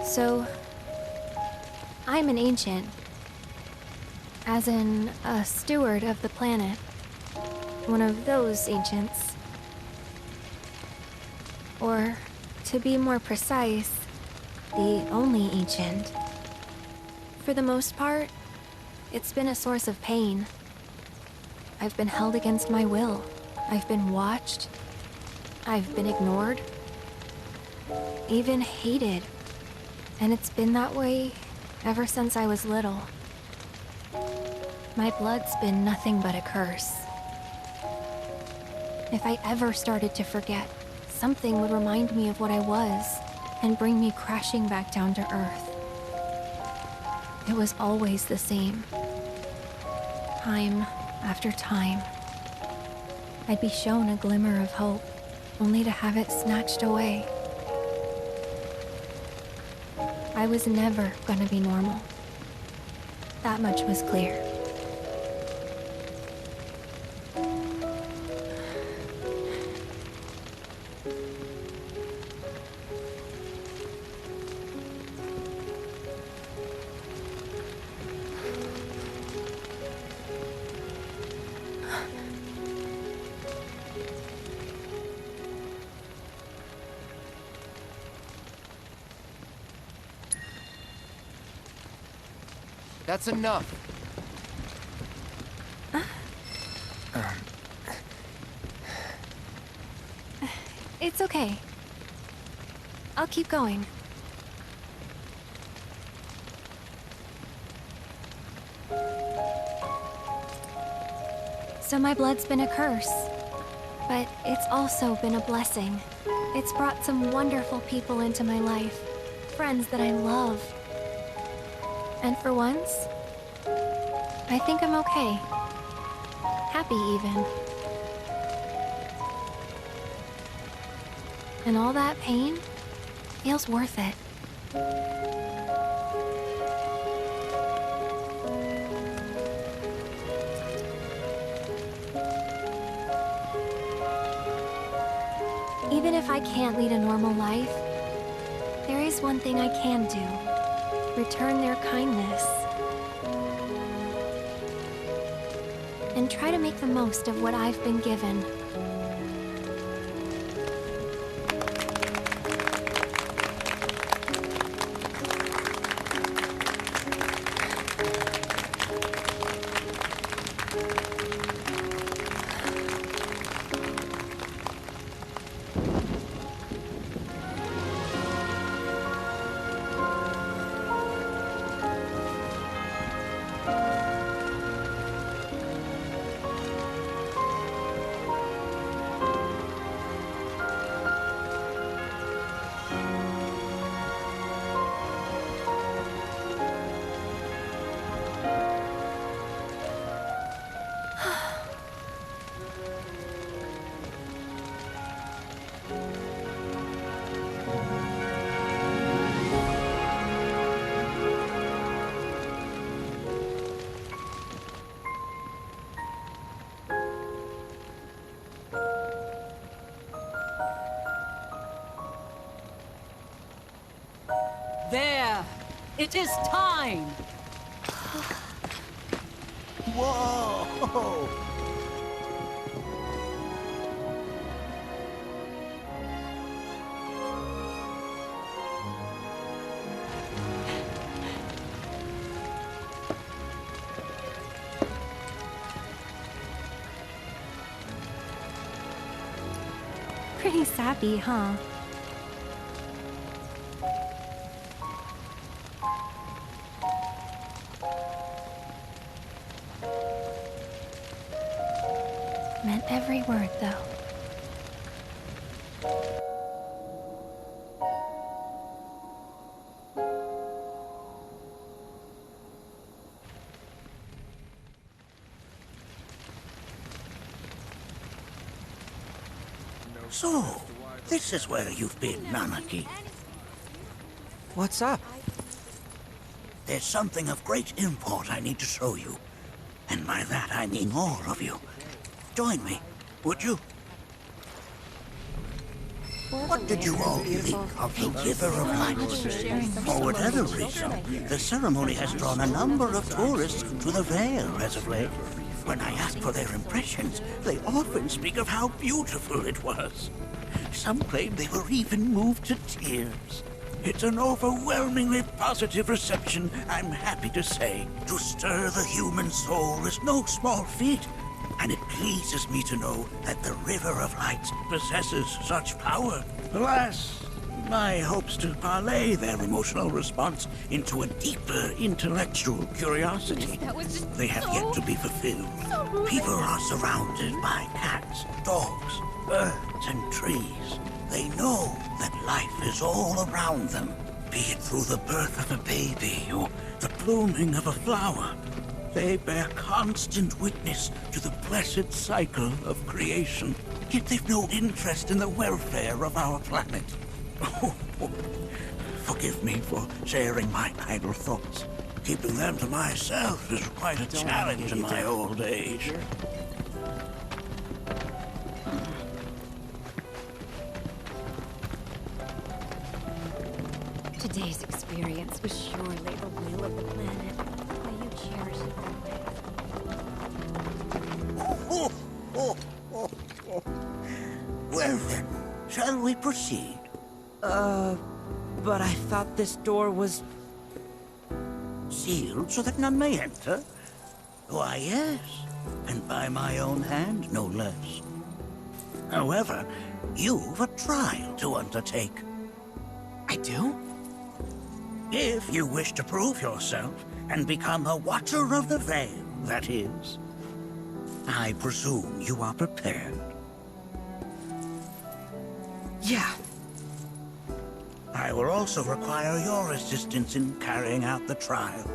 So, I'm an ancient. As in, a steward of the planet. One of those ancients. Or, to be more precise, the only ancient. For the most part, it's been a source of pain. I've been held against my will. I've been watched. I've been ignored. Even hated. And it's been that way ever since I was little. My blood's been nothing but a curse. If I ever started to forget, something would remind me of what I was and bring me crashing back down to Earth. It was always the same. Time after time. I'd be shown a glimmer of hope, only to have it snatched away. I was never gonna be normal. That much was clear. That's enough. It's okay. I'll keep going. So my blood's been a curse, but it's also been a blessing. It's brought some wonderful people into my life, friends that I love. And for once, I think I'm okay. Happy even. And all that pain feels worth it. Even if I can't lead a normal life, there is one thing I can do. Return their kindness. And try to make the most of what I've been given. There! It is time! Whoa! Pretty sappy, huh? Meant every word, though. So, this is where you've been, Nanaki. What's up? There's something of great import I need to show you. And by that I mean all of you. Join me, would you? What did you all think of the River of Lights? For whatever reason, the ceremony has drawn a number of tourists to the Vale as of late. When I ask for their impressions, they often speak of how beautiful it was. Some claim they were even moved to tears. It's an overwhelmingly positive reception, I'm happy to say. To stir the human soul is no small feat, and it pleases me to know that the River of Lights possesses such power. Alas, my hopes to parlay their emotional response into a deeper intellectual curiosity, they have yet to be fulfilled. People are surrounded by cats, dogs, birds, and trees. They know that life is all around them, be it through the birth of a baby or the blooming of a flower. They bear constant witness to the blessed cycle of creation, yet they've no interest in the welfare of our planet. Forgive me for sharing my idle thoughts. Keeping them to myself is quite a challenge in my old age. Today's experience was surely the will of the planet. May you cherish it. Well then, shall we proceed? But I thought this door was... Sealed so that none may enter? Why, yes. And by my own hand, no less. However, you've a trial to undertake. I do? If you wish to prove yourself and become a Watcher of the Vale, that is. I presume you are prepared. Yeah. I will also require your assistance in carrying out the trial.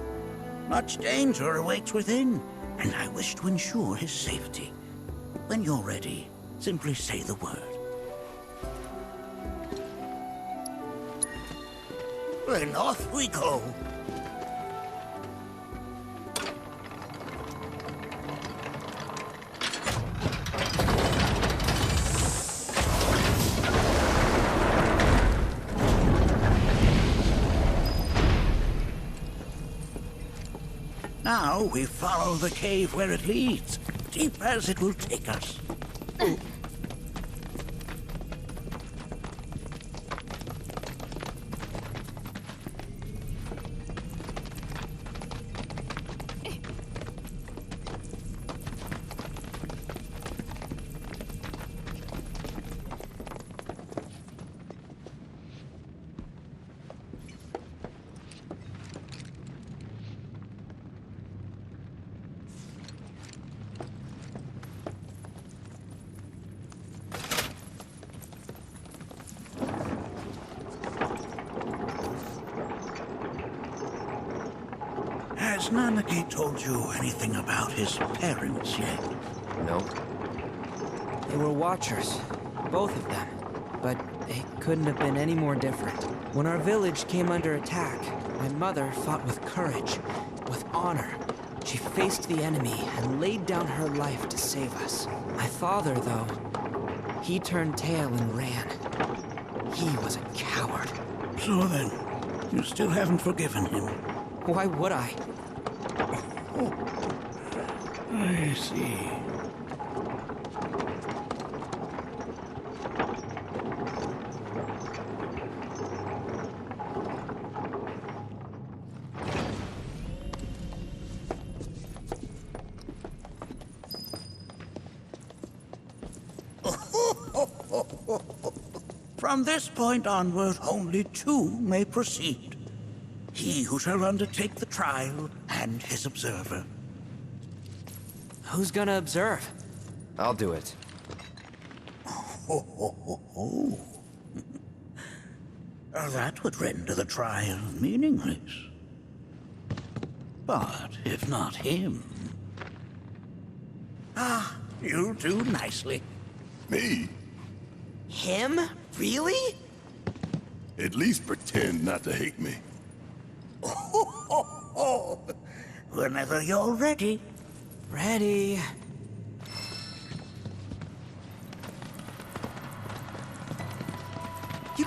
Much danger awaits within, and I wish to ensure his safety. When you're ready, simply say the word. Then off we go. Now we follow the cave where it leads, deep as it will take us. Has Nanaki told you anything about his parents yet? No. They were Watchers, both of them. But they couldn't have been any more different. When our village came under attack, my mother fought with courage, with honor. She faced the enemy and laid down her life to save us. My father, though, he turned tail and ran. He was a coward. So then, you still haven't forgiven him? Why would I? I see. From this point onward, only two may proceed. He who shall undertake the trial and his observer. Who's gonna observe? I'll do it. That would render the trial meaningless. But if not him... Ah, you'll do nicely. Me? Him? Really? At least pretend not to hate me. Whenever you're ready. Ready.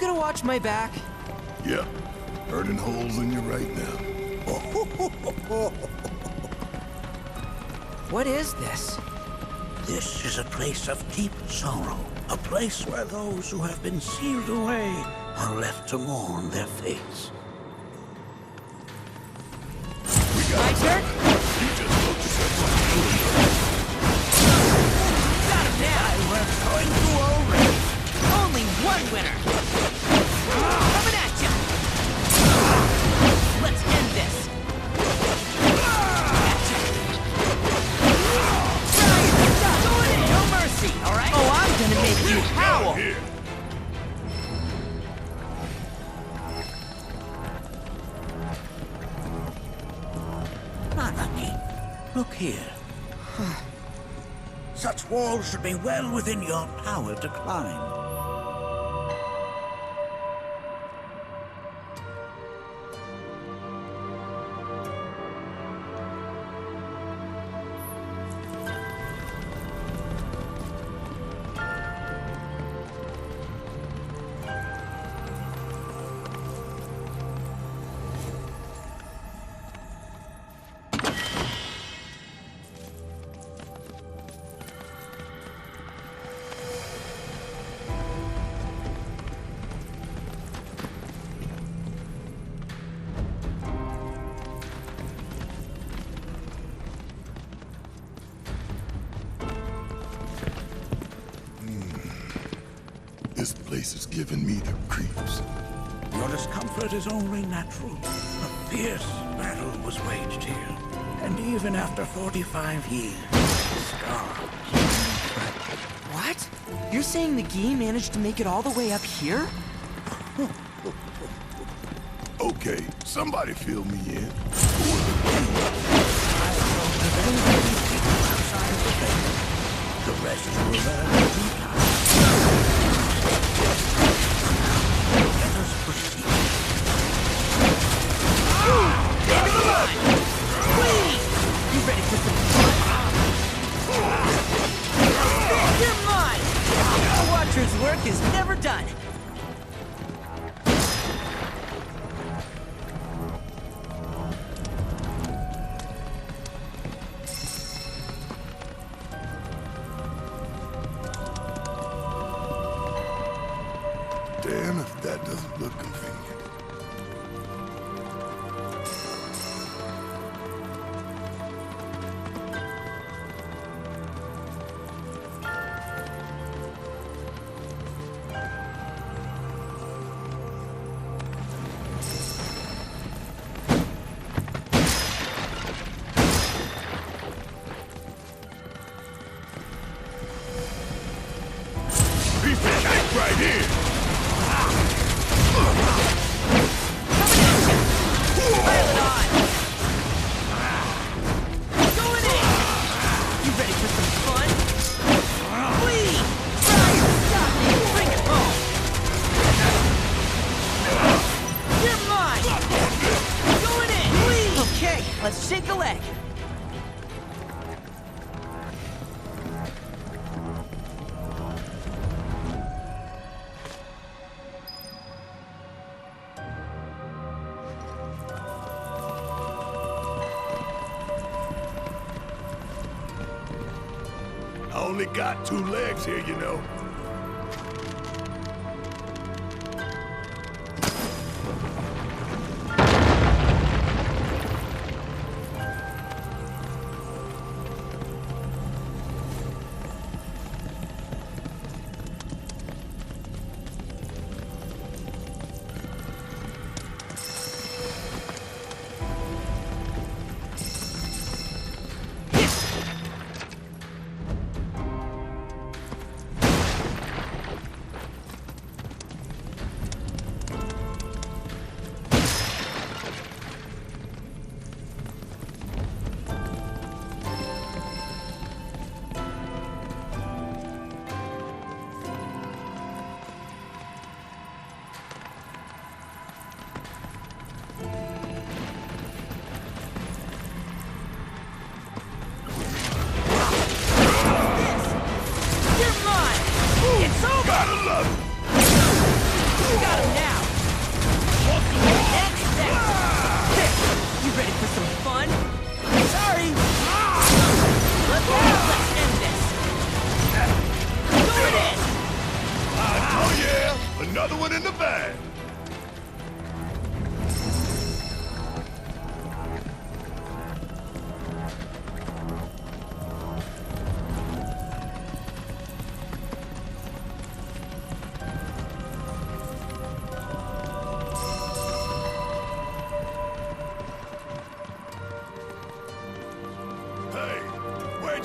gonna watch my back? Yeah, burning holes in you right now. What is this? This is a place of deep sorrow. A place where those who have been sealed away are left to mourn their fates. My turn? Got him now! We're going through a race. Only one winner! Coming at ya! Let's end this! Going in! No mercy, alright? Oh, I'm gonna make you howl! Nanaki, look here. Such walls should be well within your power to climb. This place is giving me the creeps. Your discomfort is only natural. A fierce battle was waged here. And even after 45 years, scars. What? You're saying the Gi managed to make it all the way up here? Okay, somebody fill me in. The rest will learn in time. Let us proceed. End of the line! Please! You ready for some fun? You're mine! A Watcher's work is never done. Damn if that doesn't look convenient. Piece of cake right here! Pile it on! Going in! You ready for some fun? Please! Try and stop me! Bring it home! You're mine! Going in! Please! Okay, let's shake a leg. I only got 2 legs here, you know.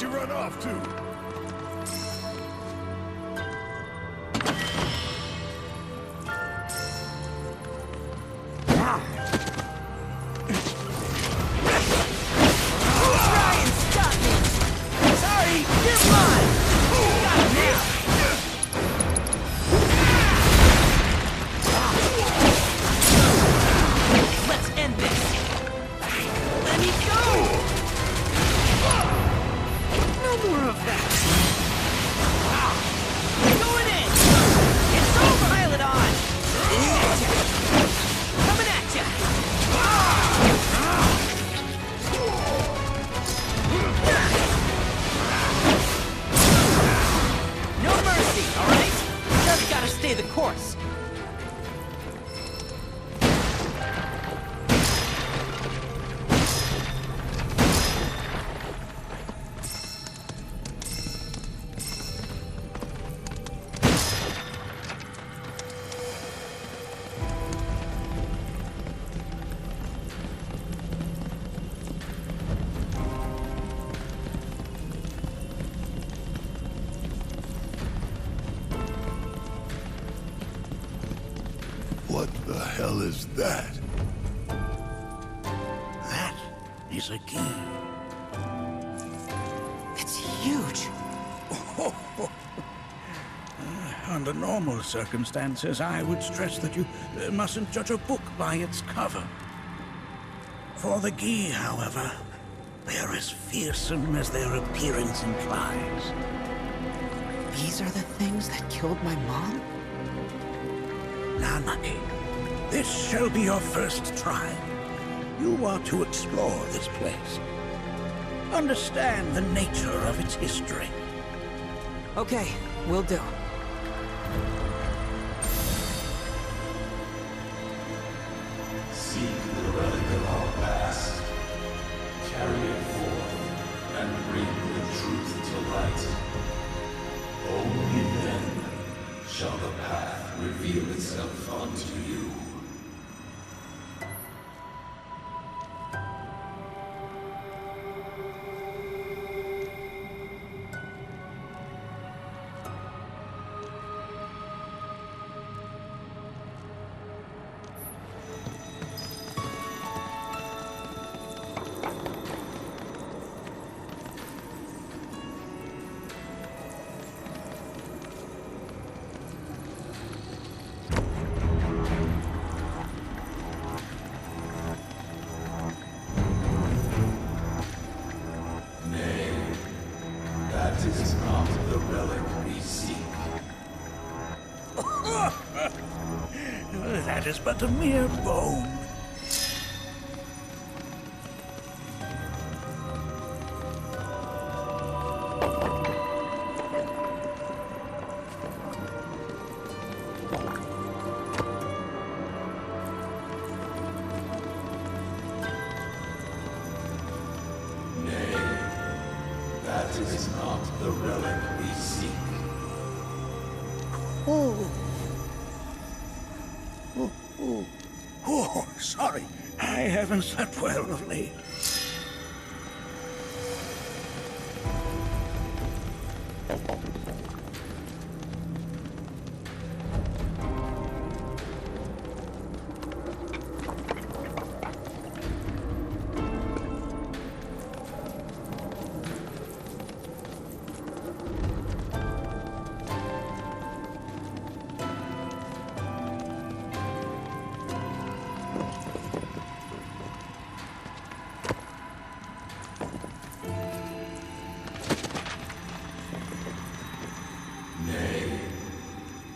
Where'd you run off to? Try and stop me! Sorry, you're mine! Got him now! Let's end this! Let me go! No more of that! Going in! It's over! Pile it on! Coming at ya! No mercy, alright? Just gotta stay the course. What the hell is that? That is a key. It's huge. Under normal circumstances, I would stress that you mustn't judge a book by its cover. For the Gi, however, they're as fearsome as their appearance implies. These are the things that killed my mom? Nanaki, this shall be your first try. You are to explore this place. Understand the nature of its history. Okay, will do. Seek the relic of our past. Carry it forth and bring the truth to light. Only then shall the path reveal itself unto you. That is not the relic we seek. That is but a mere bone. That is not the relic we seek. Oh, sorry. I haven't slept well of late.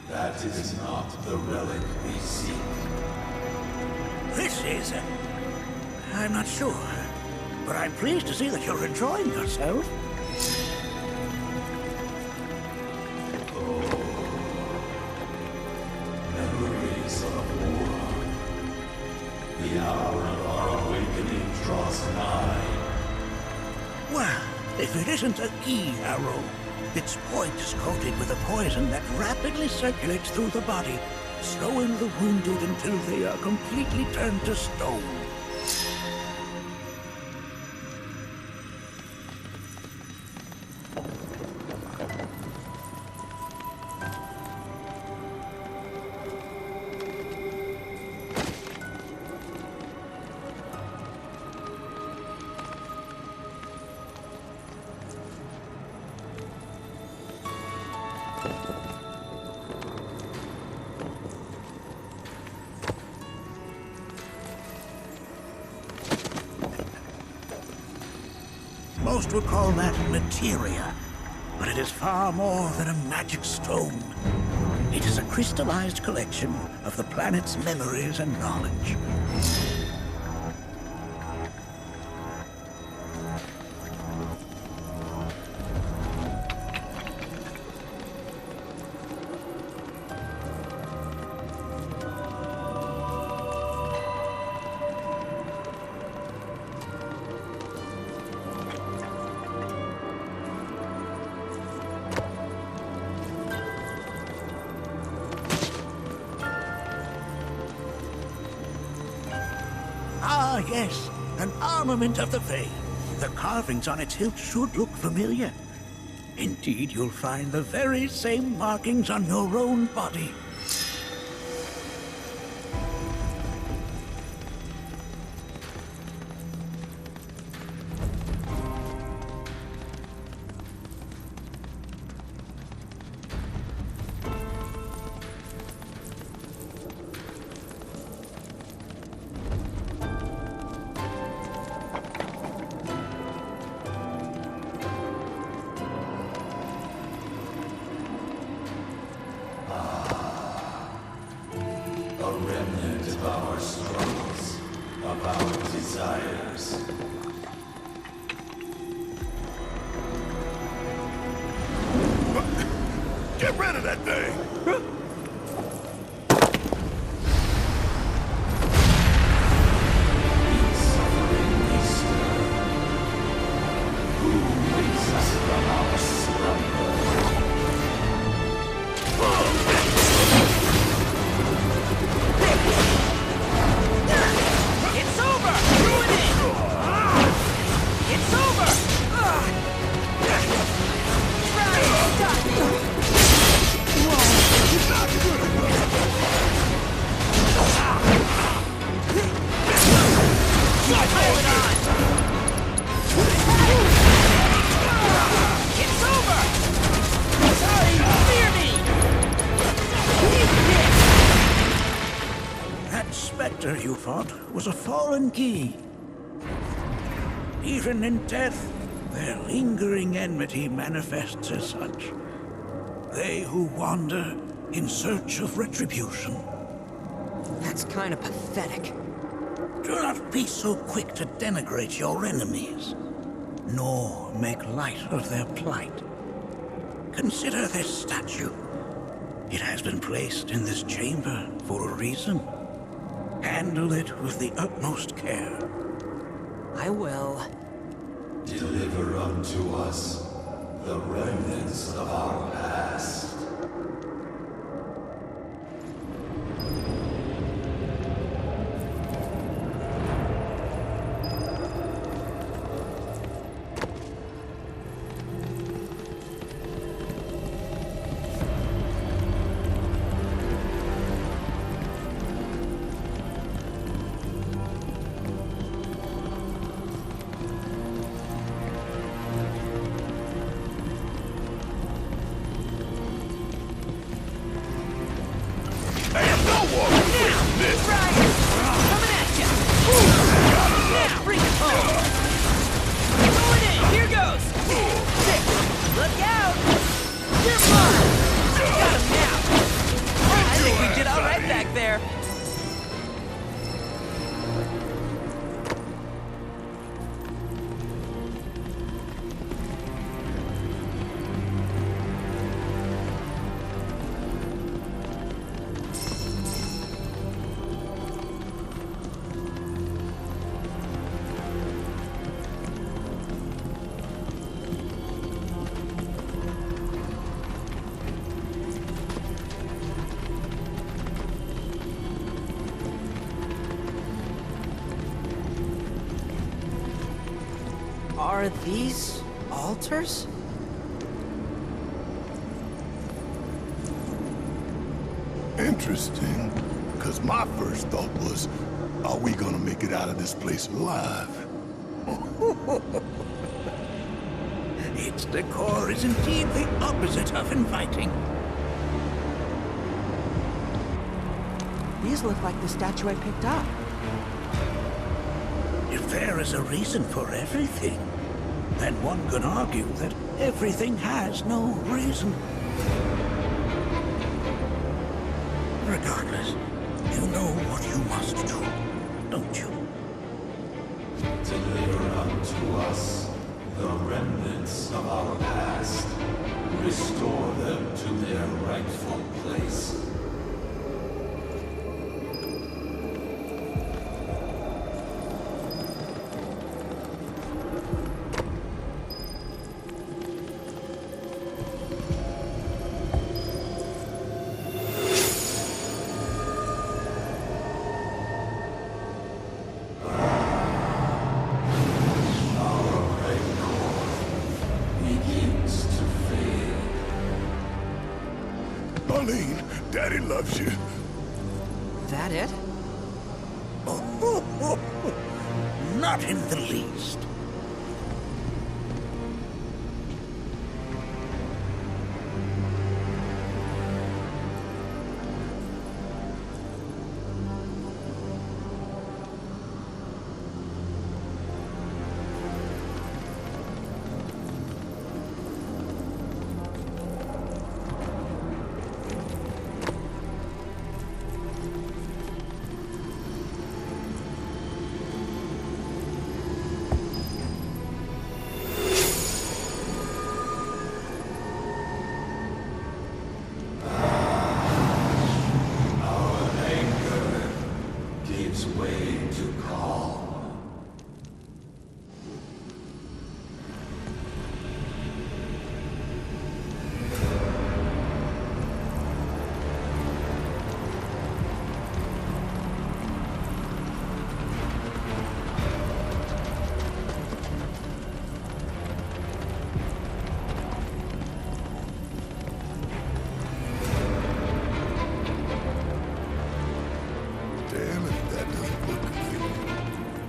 That is not the relic we seek. This is... I'm not sure. But I'm pleased to see that you're enjoying yourself. Memories of war. The hour of our awakening draws nigh. Well, if it isn't a Gi arrow, its point is coated with a poison that rapidly circulates through the body, slowing the wounded until they are completely turned to stone. Most would call that materia, but it is far more than a magic stone. It is a crystallized collection of the planet's memories and knowledge. Ah, yes, an armament of the Vale. The carvings on its hilt should look familiar. Indeed, you'll find the very same markings on your own body. A remnant of our struggles, of our desires. Get rid of that thing! You fought was a foreign key. Even in death, their lingering enmity manifests as such. They who wander in search of retribution. That's kind of pathetic. Do not be so quick to denigrate your enemies, nor make light of their plight. Consider this statue. It has been placed in this chamber for a reason. Handle it with the utmost care. I will. Deliver unto us the remnants of our past. Are these altars? Interesting. Because my first thought was, are we gonna make it out of this place alive? Its decor is indeed the opposite of inviting. These look like the statue I picked up. If there is a reason for everything, then one could argue that everything has no reason. Regardless, you know what you must do, don't you? Deliver unto us the remnants of our past. Restore them to their rightful place. Daddy loves you. That it? Not in the least. Damn it, that doesn't look convenient.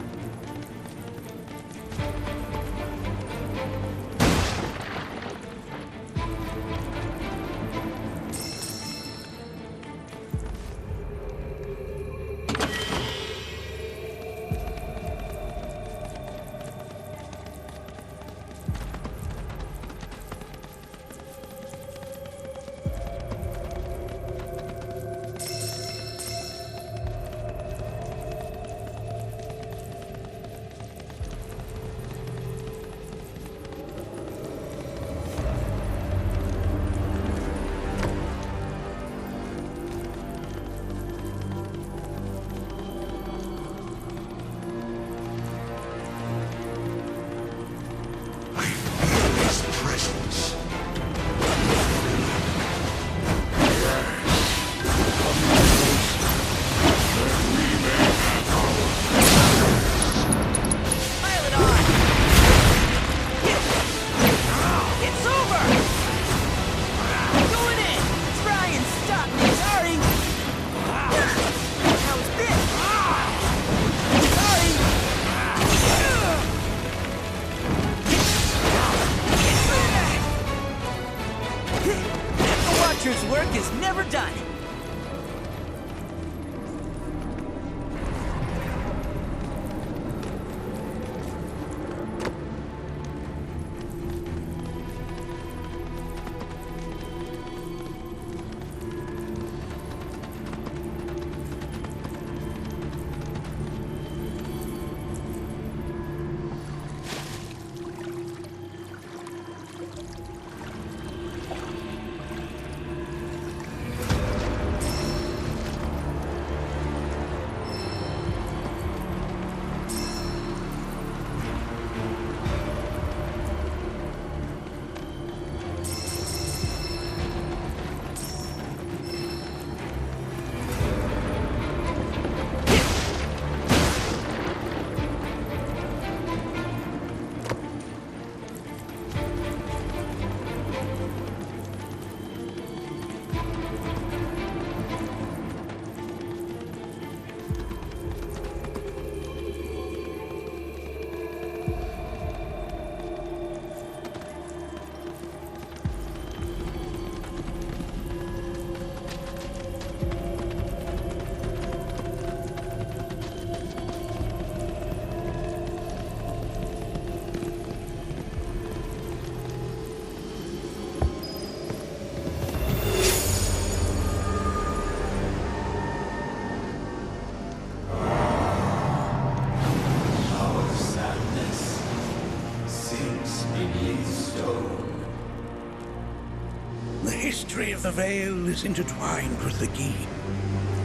history of the Vale is intertwined with the Gi,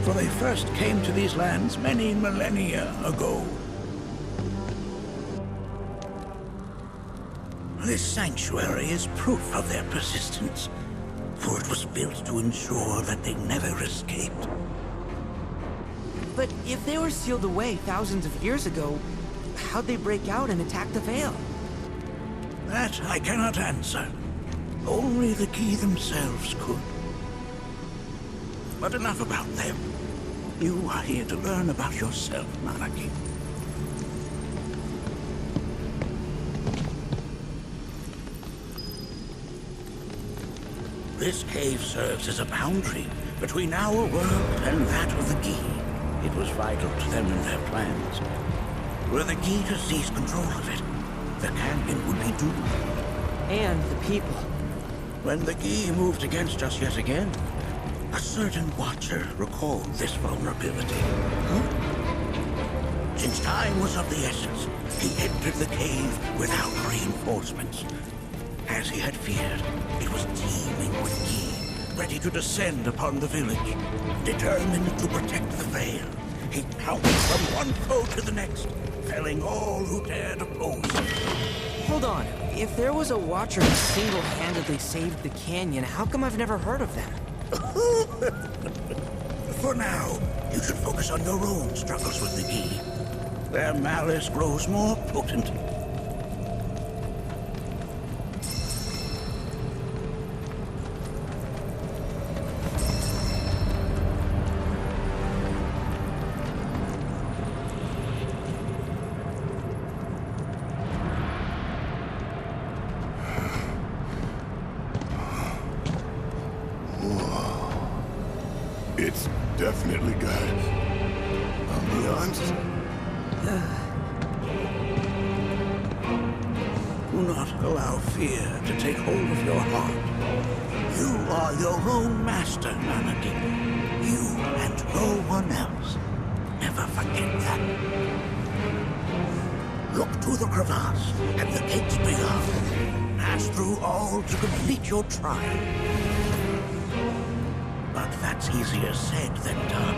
for they first came to these lands many millennia ago. This sanctuary is proof of their persistence, for it was built to ensure that they never escaped. But if they were sealed away thousands of years ago, how'd they break out and attack the Vale? That I cannot answer. Only the Gi themselves could. But enough about them. You are here to learn about yourself, Nanaki. This cave serves as a boundary between our world and that of the Gi. It was vital to them and their plans. Were the Gi to seize control of it, the canyon would be doomed. And the people. When the Gi moved against us yet again, a certain Watcher recalled this vulnerability. Since time was of the essence, he entered the cave without reinforcements. As he had feared, it was teeming with Gi, ready to descend upon the village. Determined to protect the Vale, he pounced from one foe to the next, felling all who dared oppose him. Hold on. If there was a Watcher who single-handedly saved the canyon, how come I've never heard of them? For now, you should focus on your own struggles with the Gi. Their malice grows more potent. It's definitely guys. I'll be honest. Do not allow fear to take hold of your heart. You are your own master, Nanaki. You and no one else. Never forget that. Look to the crevasse and the gates beyond. Pass through all to complete your trial. But that's easier said than done.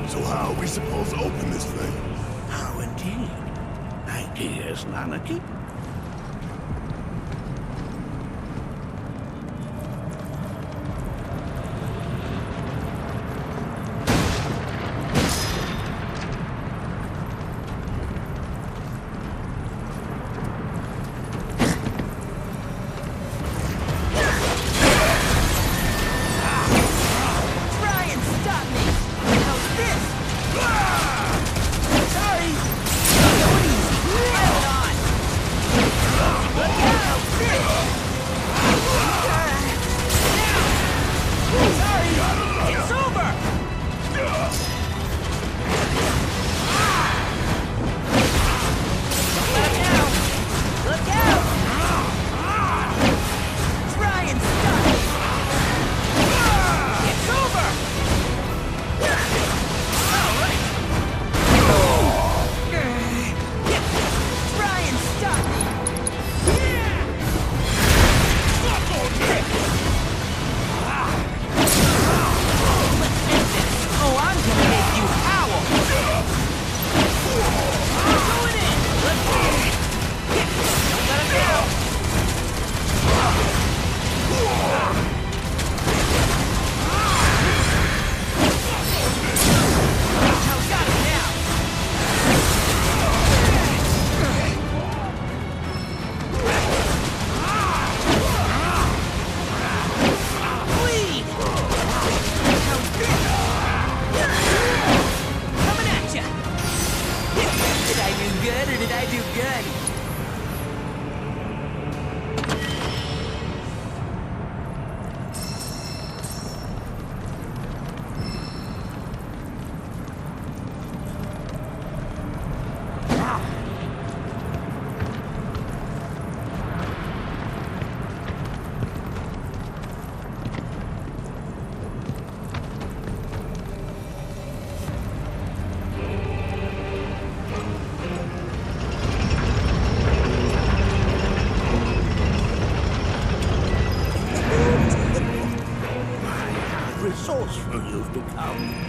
So how are we supposed to open this thing? How indeed? Ideas, Nanaki? Sorry! resourceful you've become.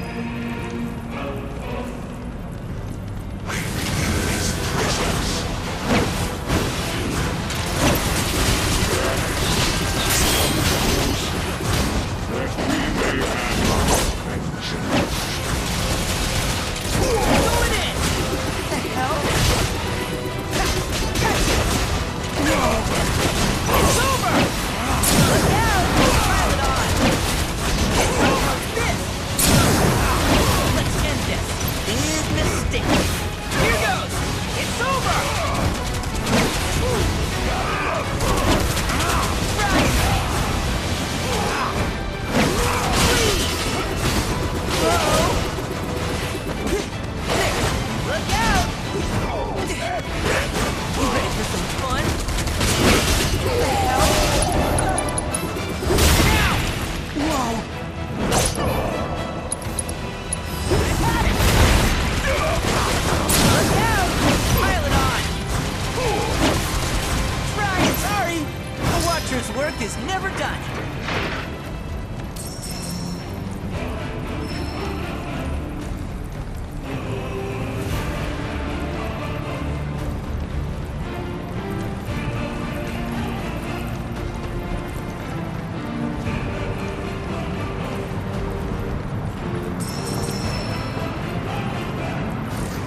Work is never done.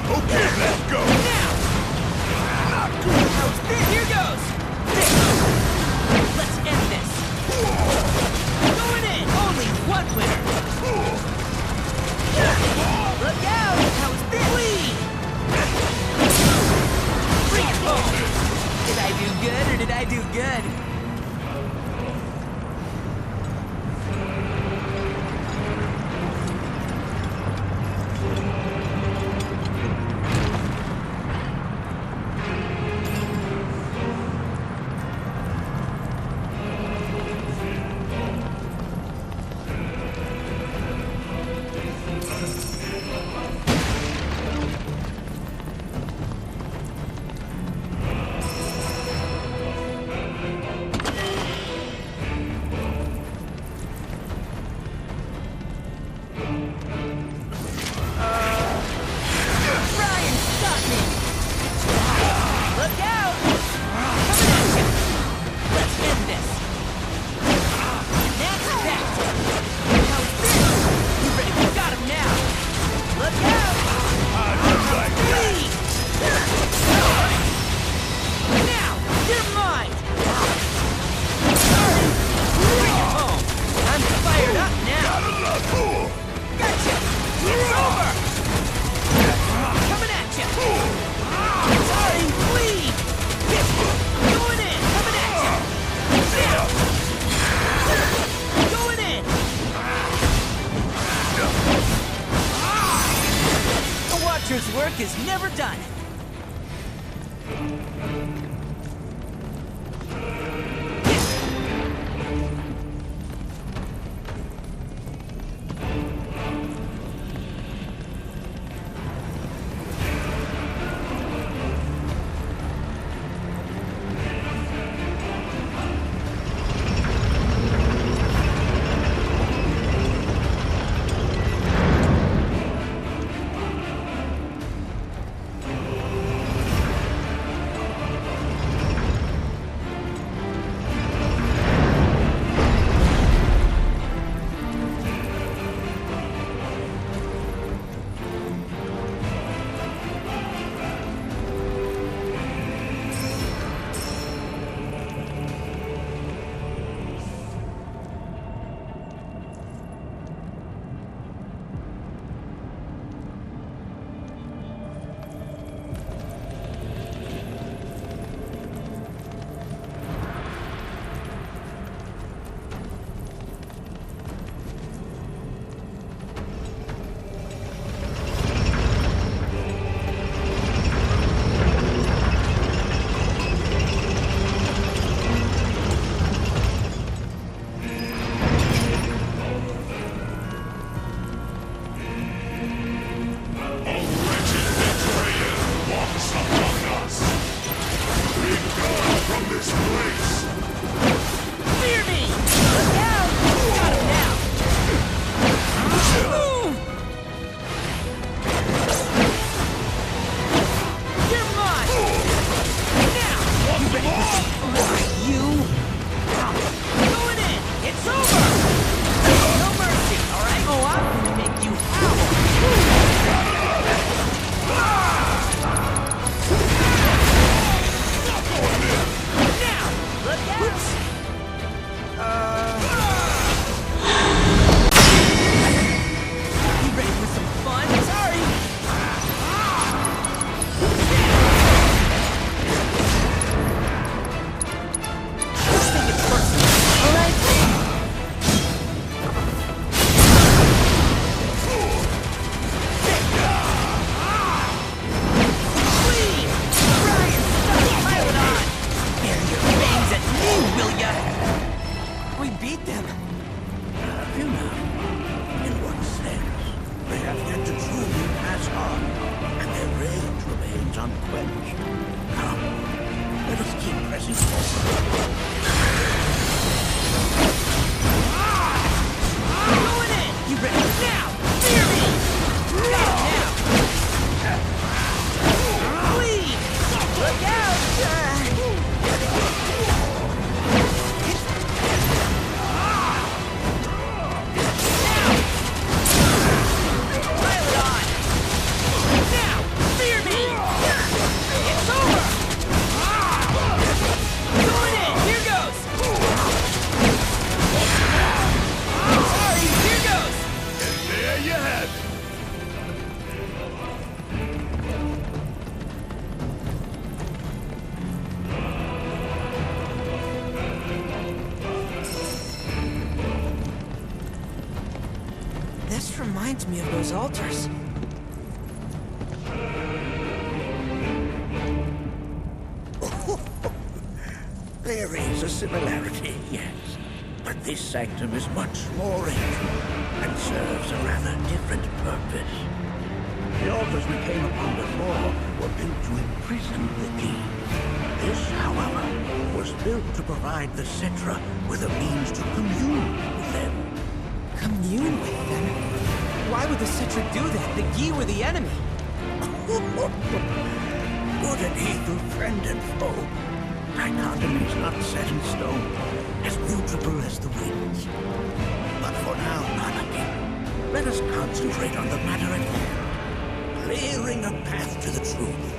Okay, let's go. Now. Not good. Here goes. Let's end this. Going in. Only one winner. Look out. How's this? Lead. Bring it home. Did I do good or did I do good? Work is never done. beat them. Have you now? In what sense? They have yet to truly pass on, and their rage remains unquenched. Come, let us keep pressing forward. Going in! You ready? Now! Fear me! Now! Please! Look out! This reminds me of those altars. There is a similarity, yes. But this sanctum is much more ancient and serves a rather different purpose. The altars we came upon before were built to imprison the key. This, however, was built to provide the Cetra with a means to commune with them. Commune with them? Why would the Cetra do that? The Gi were the enemy. Good and evil, friend and foe. Dichotomy is not set in stone, as mutable as the winds. But for now, Nanaki, let us concentrate on the matter at hand, clearing a path to the truth.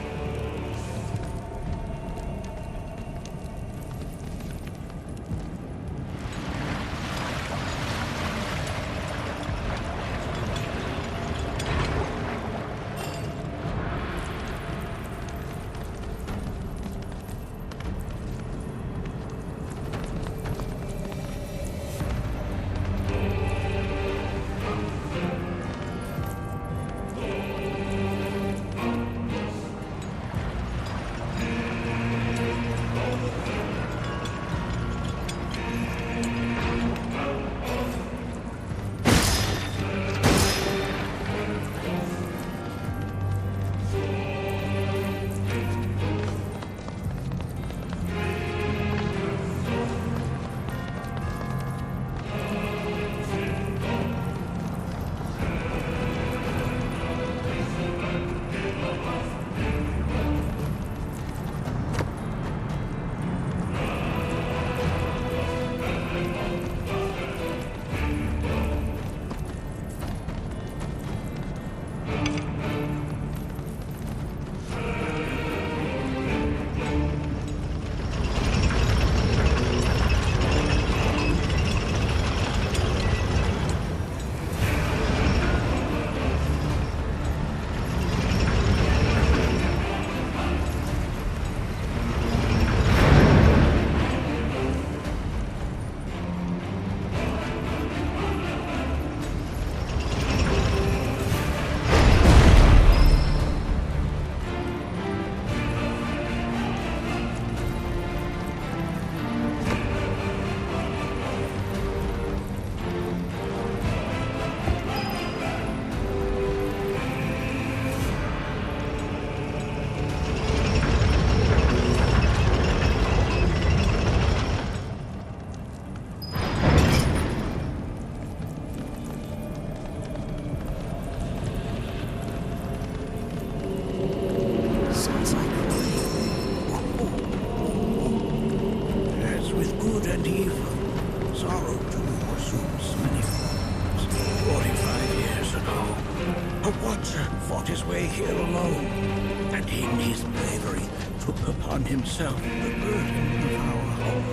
Himself the burden of our home.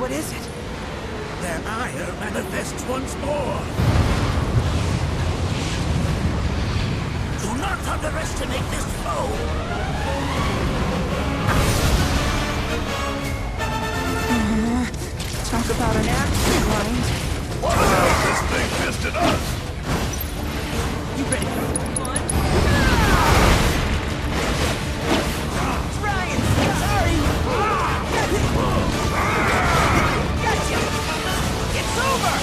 What is it? Their ire manifests once more. Do not underestimate this foe. Talk about an axe grind. What the hell this thing pissed at us? You ready for fun? Ryan, sorry! Gotcha! It's over!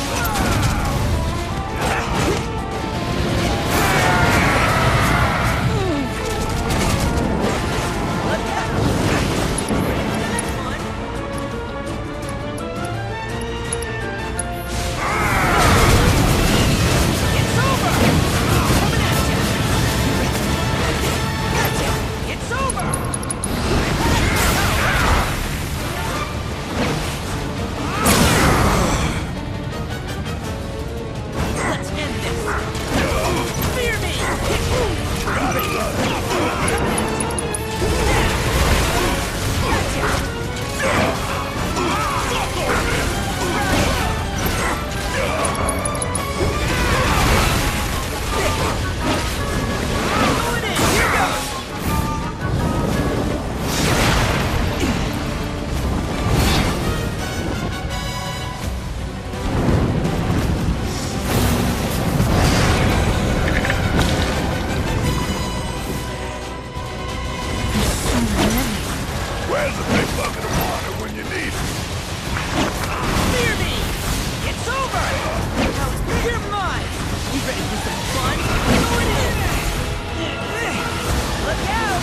Look out!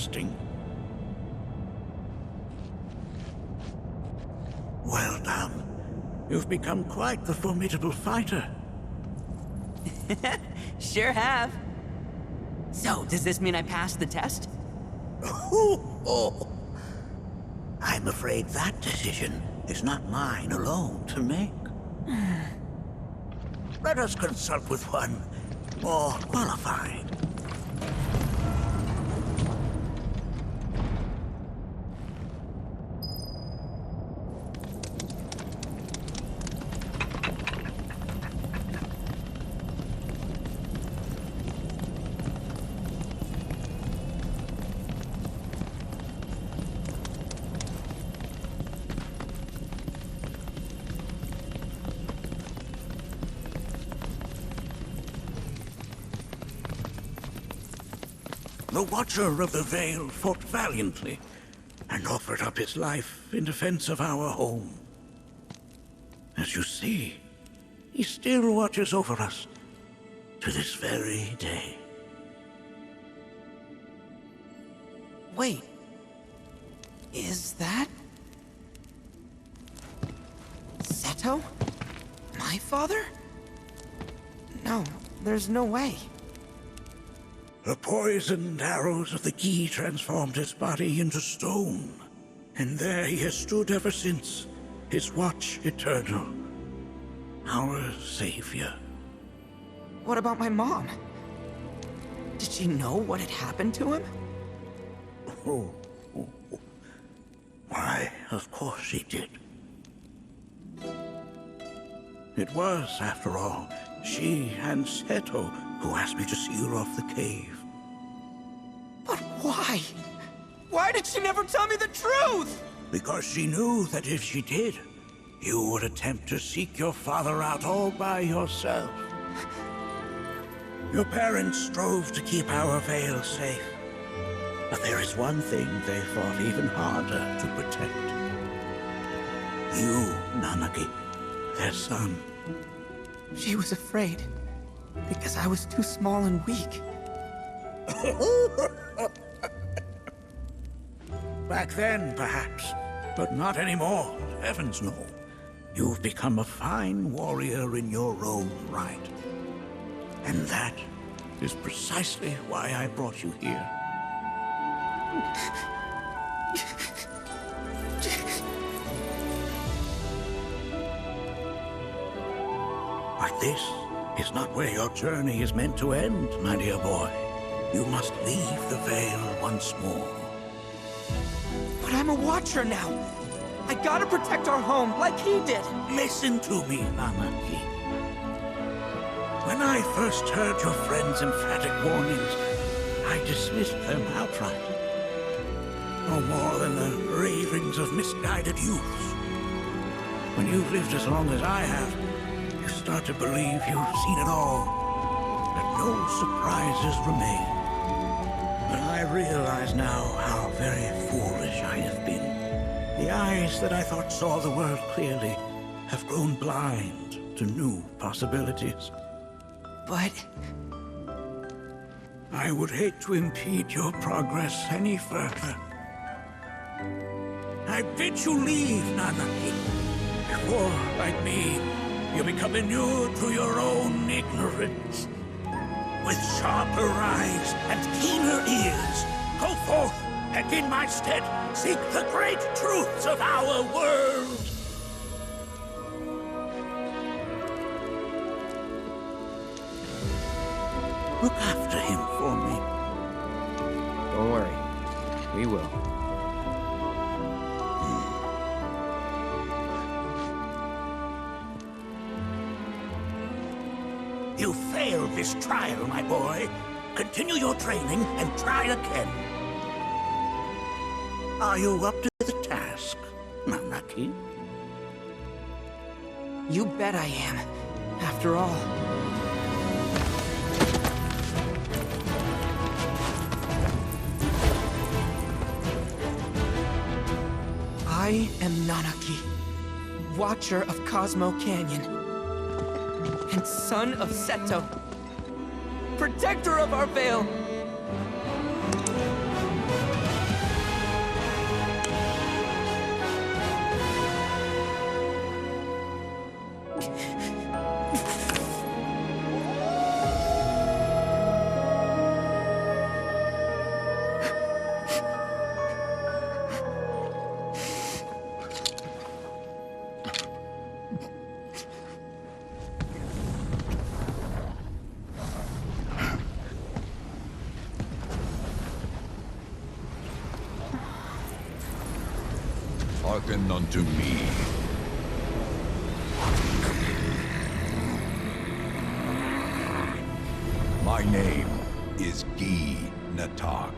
everlasting. Well done. You've become quite the formidable fighter. Sure have. So, does this mean I passed the test? I'm afraid that decision is not mine alone to make. Let us consult with one more qualified. The Watcher of the Vale fought valiantly and offered up his life in defense of our home. As you see, he still watches over us to this very day. Wait. Is that... Seto? My father? No, there's no way. The poisoned arrows of the Gi transformed his body into stone, and there he has stood ever since, his watch eternal, our savior. What about my mom? Did she know what had happened to him? Why, of course she did. It was, after all, she and Seto who asked me to seal off the cave. But why? Why did she never tell me the truth? Because she knew that if she did, you would attempt to seek your father out all by yourself. Your parents strove to keep our Vale safe. But there is one thing they fought even harder to protect. You, Nanaki, their son. She was afraid. Because I was too small and weak. Back then, perhaps. But not anymore. Heavens no. You've become a fine warrior in your own right. And that is precisely why I brought you here. But this is not where your journey is meant to end, my dear boy. You must leave the Vale once more. But I'm a Watcher now. I gotta protect our home, like he did. Listen to me, Nanaki. When I first heard your friend's emphatic warnings, I dismissed them outright. No more than the ravings of misguided youths. When you've lived as long as I have, you start to believe you've seen it all, that no surprises remain. But I realize now how very foolish I have been. The eyes that I thought saw the world clearly have grown blind to new possibilities. But... I would hate to impede your progress any further. I bid you leave, Nanaki, before, like me, you become inured to your own ignorance. With sharper eyes and keener ears, go forth and in my stead seek the great truths of our world. Look after him for me. Don't worry. We will. You failed this trial, my boy. Continue your training and try again. Are you up to the task, Nanaki? You bet I am. After all. I am Nanaki, Watcher of Cosmo Canyon, and son of Seto, Protector of our Vale. Hearken unto me. My name is Gi Natak.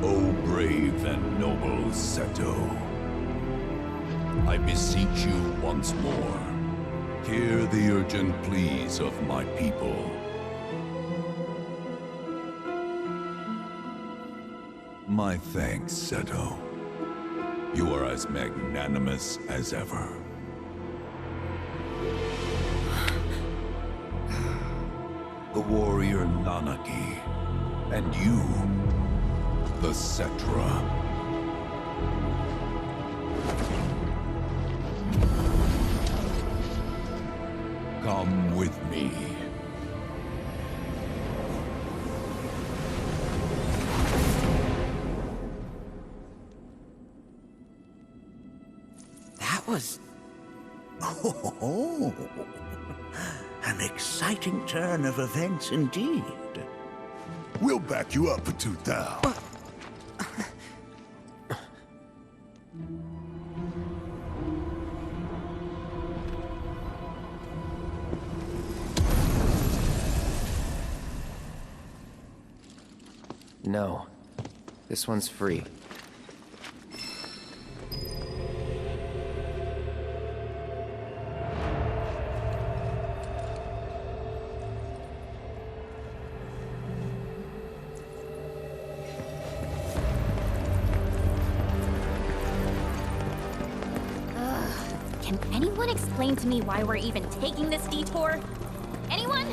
O brave and noble Seto, I beseech you once more, hear the urgent pleas of my people. My thanks, Seto. You are as magnanimous as ever. The warrior Nanaki, and you, the Cetra. Come with me. That was... Oh, an exciting turn of events indeed. We'll back you up for 2,000. No. This one's free. Can anyone explain to me why we're even taking this detour? Anyone?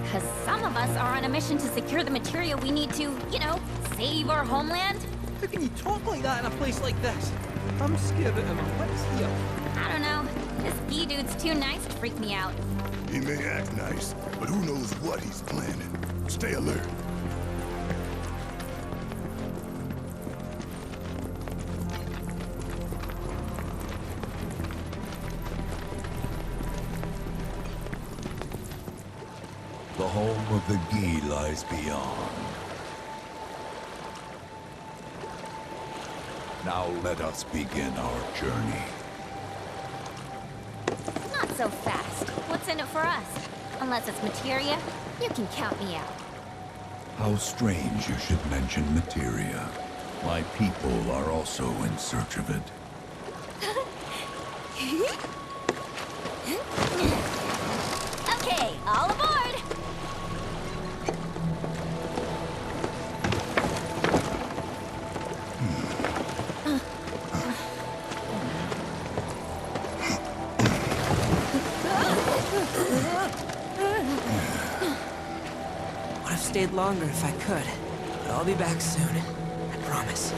Because some of us are on a mission to secure the material we need to, you know, save our homeland. How can you talk like that in a place like this? I'm scared of him. What is he up? I don't know. This bee dude's too nice to freak me out. He may act nice, but who knows what he's planning. Stay alert. The home of the Gi lies beyond. Now let us begin our journey. Not so fast. What's in it for us? Unless it's materia, you can count me out. How strange you should mention materia. My people are also in search of it. Okay, all aboard! Would have stayed longer if I could, but I'll be back soon. I promise.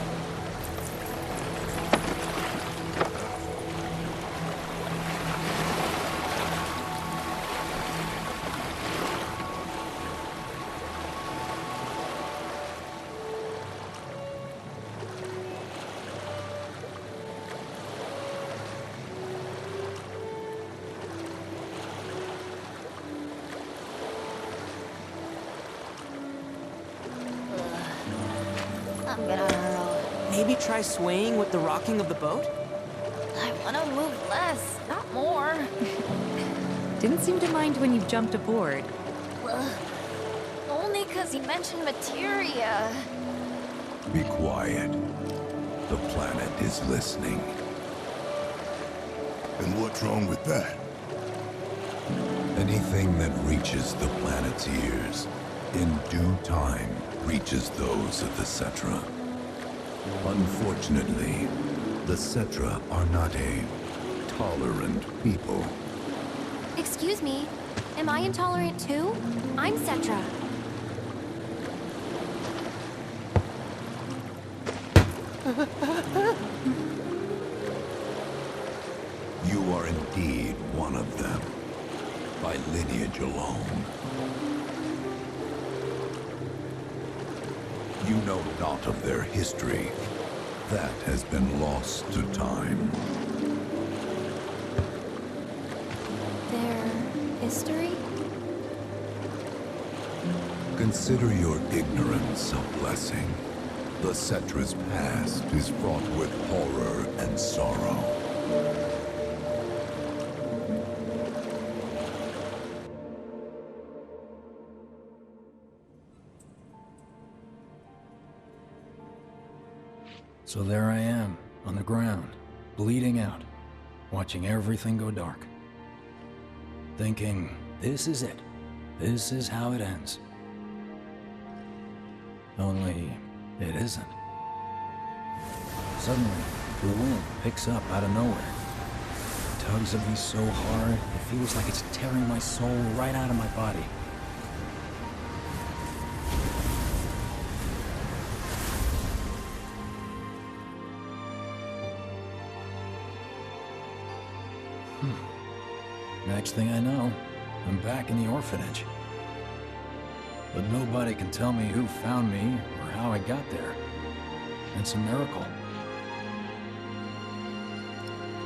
I'm gonna hurl. Maybe try swaying with the rocking of the boat? I wanna move less, not more. Didn't seem to mind when you jumped aboard. Only because he mentioned materia. Be quiet. The planet is listening. And what's wrong with that? Anything that reaches the planet's ears, in due time, reaches those of the Cetra. Unfortunately, the Cetra are not a tolerant people. Excuse me, am I intolerant too? I'm Cetra. You are indeed one of them, by lineage alone. You know not of their history. That has been lost to time. Their history? Consider your ignorance a blessing. The Cetra's past is fraught with horror and sorrow. So there I am, on the ground, bleeding out, watching everything go dark. Thinking, this is it. This is how it ends. Only, it isn't. Suddenly, the wind picks up out of nowhere. It tugs at me so hard, it feels like it's tearing my soul right out of my body. Next thing I know, I'm back in the orphanage. But nobody can tell me who found me or how I got there. It's a miracle.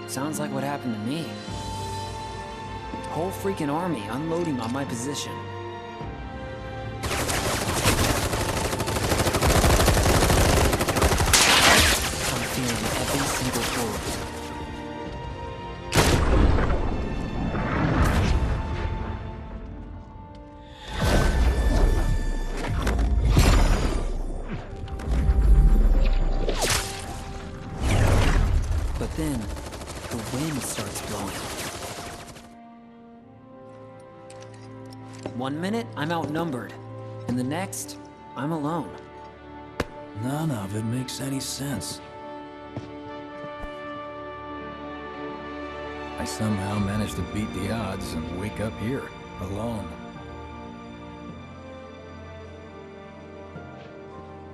Sounds like what happened to me. Whole freaking army unloading on my position. I'm feeling every single bullet. Then, the wind starts blowing. 1 minute, I'm outnumbered. And the next, I'm alone. None of it makes any sense. I somehow managed to beat the odds and wake up here, alone.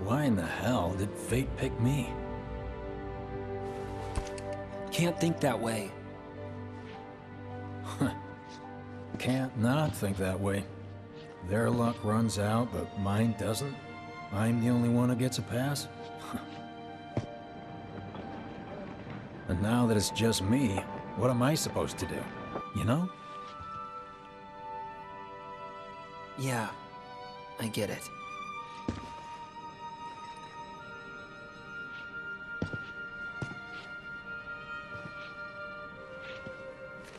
Why in the hell did fate pick me? Can't think that way. Can't not think that way. Their luck runs out, but mine doesn't. I'm the only one who gets a pass. And now that it's just me, what am I supposed to do? You know? Yeah, I get it.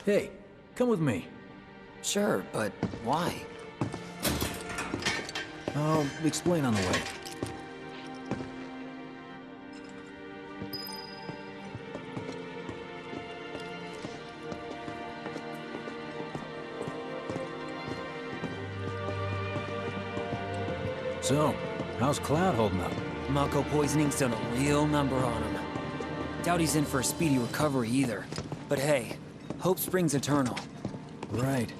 Hey, come with me. Sure, but why? I'll explain on the way. So, how's Cloud holding up? Mako poisoning's done a real number on him. Doubt he's in for a speedy recovery either. But hey, hope springs eternal. Right.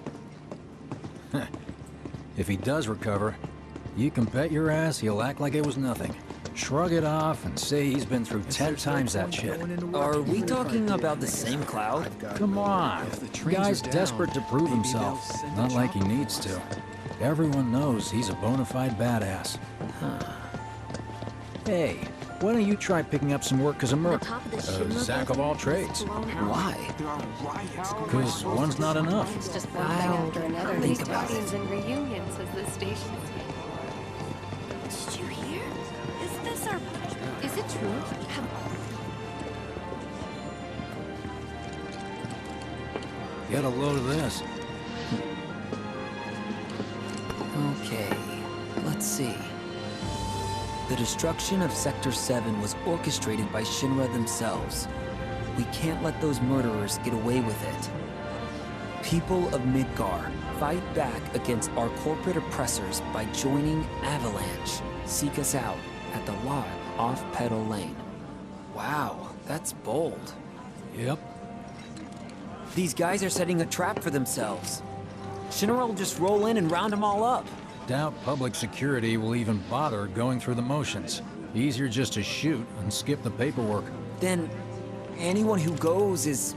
If he does recover, you can bet your ass he'll act like it was nothing. Shrug it off and say he's been through 10 times that shit. Are we talking about the same Cloud? Come on. The guy's desperate to prove himself. Not like he needs to. Everyone knows he's a bona fide badass. Hey, why don't you try picking up some work as a merc? A Zack of all trades. Why? Because one's not enough. I'll think about it. And reunions as the station. Did you hear? Is this our... Is it true? Get a load of this. Okay, let's see. The destruction of Sector 7 was orchestrated by Shinra themselves. We can't let those murderers get away with it. People of Midgar, fight back against our corporate oppressors by joining Avalanche. Seek us out at the lot off Petal Lane. Wow, that's bold. Yep. These guys are setting a trap for themselves. Shinra will just roll in and round them all up. Doubt public security will even bother going through the motions. Easier just to shoot and skip the paperwork. Then, anyone who goes is...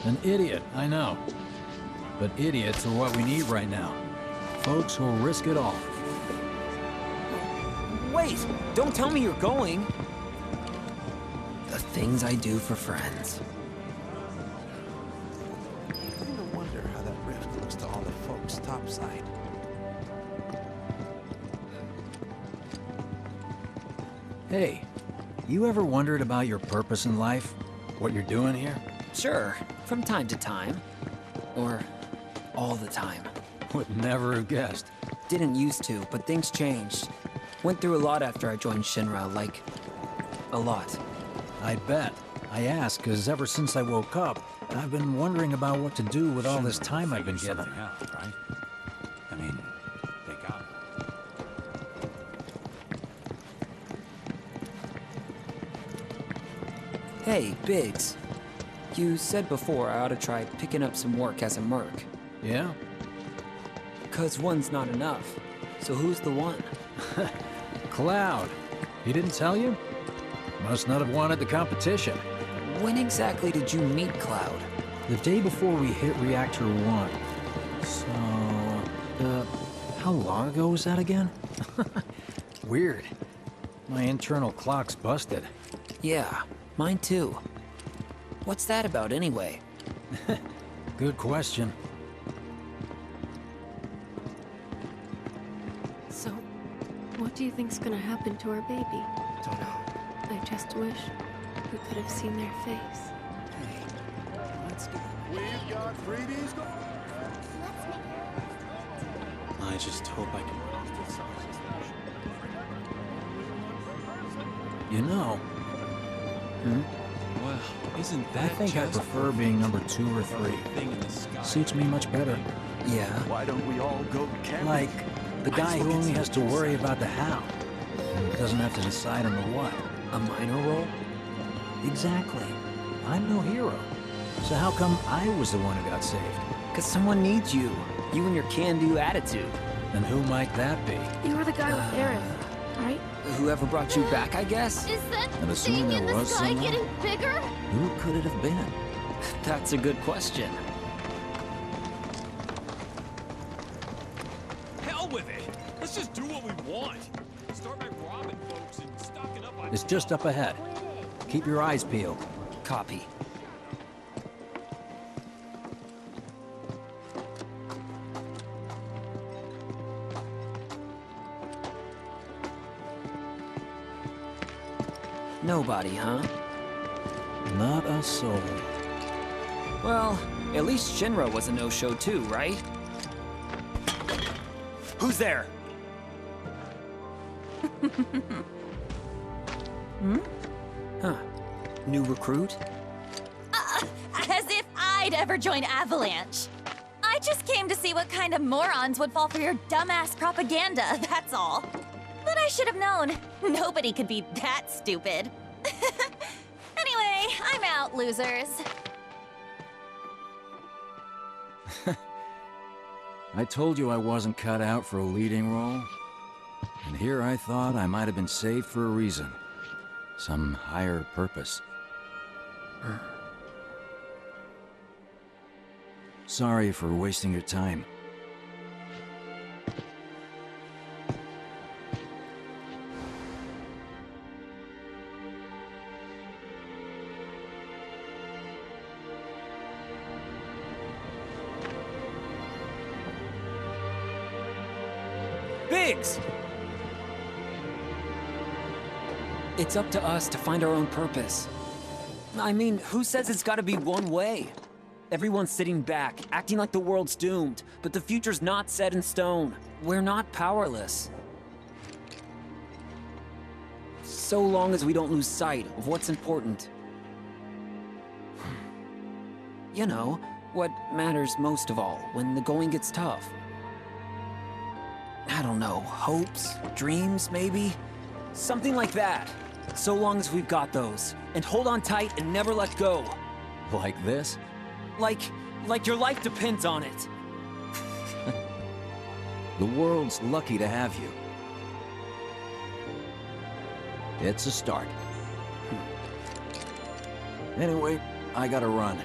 An idiot, I know. But idiots are what we need right now. Folks who'll risk it all. Wait! Don't tell me you're going! The things I do for friends. No wonder how that rift looks to all the folks topside. Hey, you ever wondered about your purpose in life? What you're doing here? Sure, from time to time. Or all the time. Would never have guessed. Didn't used to, but things changed. Went through a lot after I joined Shinra, like, a lot. I bet. I ask because ever since I woke up, I've been wondering about what to do with all this time I've been getting. Out, right? I mean, they got it. Hey, Biggs. You said before I ought to try picking up some work as a merc. Yeah? 'Cause one's not enough. So who's the one? Cloud. He didn't tell you? Must not have wanted the competition. When exactly did you meet Cloud? The day before we hit Reactor 1. So, how long ago was that again? Weird. My internal clock's busted. Yeah, mine too. What's that about anyway? Good question. So, what do you think's gonna happen to our baby? Don't know. I just wish we could have seen their face. We've got freebies. I just hope I can. You know... Well, isn't that I think I prefer being number 2 or 3. Suits me much better. Yeah. Why don't we all go camping? Like, the guy who only has to worry about the how. And doesn't have to decide on the what. A minor role? Exactly. I'm no hero. So how come I was the one who got saved? 'Cause someone needs you. You and your can-do attitude. And who might that be? You were the guy with Aerith, right? Whoever brought you back, I guess? Is that And assuming thing in there the was sky someone? getting bigger? Who could it have been? That's a good question. Hell with it! Let's just do what we want. Start by robbing folks and stocking up on... It's just up ahead. Keep your eyes peeled. Copy. Nobody, huh? Not a soul. Well, at least Shinra was a no-show too, right? Who's there? Huh. New recruit? As if I'd ever join Avalanche. I just came to see what kind of morons would fall for your dumbass propaganda, that's all. But I should have known. Nobody could be that stupid. Anyway, I'm out, losers. I told you I wasn't cut out for a leading role. And here I thought I might have been saved for a reason. Some higher purpose. Sorry for wasting your time. Biggs! It's up to us to find our own purpose. I mean, who says it's gotta be one way? Everyone's sitting back, acting like the world's doomed, but the future's not set in stone. We're not powerless. So long as we don't lose sight of what's important. You know, what matters most of all when the going gets tough. I don't know, hopes, dreams, maybe? Something like that. So long as we've got those. And hold on tight and never let go. Like this? Like your life depends on it. The world's lucky to have you. It's a start. Anyway, I gotta run.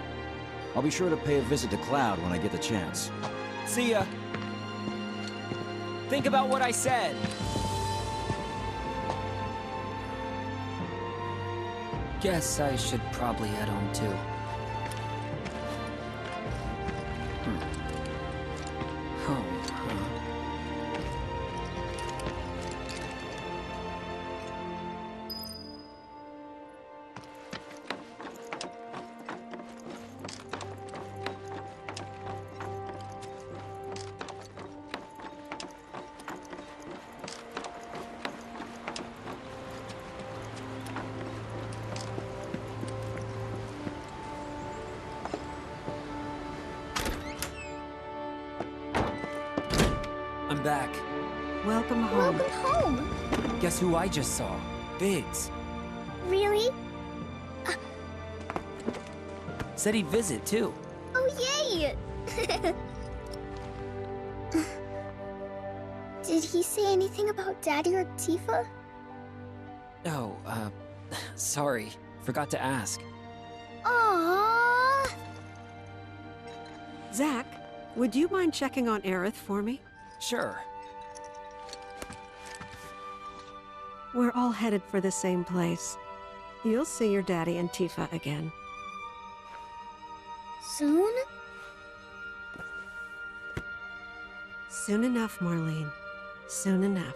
I'll be sure to pay a visit to Cloud when I get the chance. See ya. Think about what I said. Guess I should probably head home too. Home, huh? back. Welcome home. Welcome home. Guess who I just saw? Biggs. Really? Said he'd visit, too. Oh, yay! Did he say anything about Daddy or Tifa? Oh, sorry. Forgot to ask. Aww. Zack, would you mind checking on Aerith for me? Sure. We're all headed for the same place. You'll see your daddy and Tifa again. Soon? Soon enough, Marlene. Soon enough.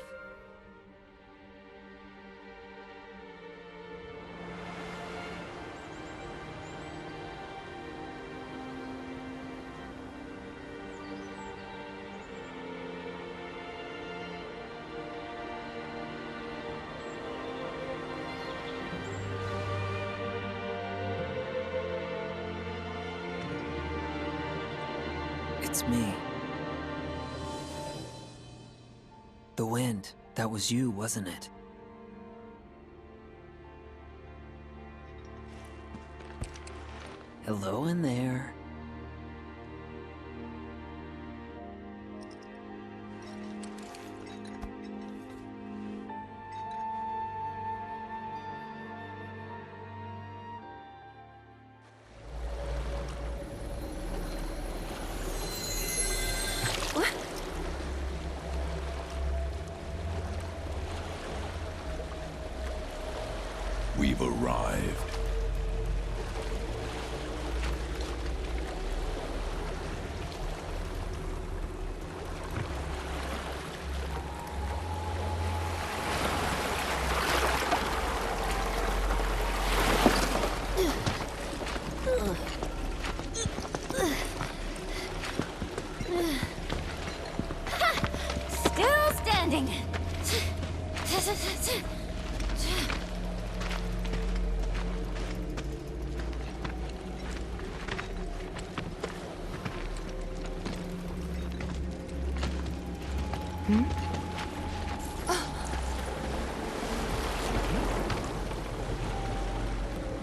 It's me. The wind. That was you, wasn't it? Hello in there. We've arrived. Still standing.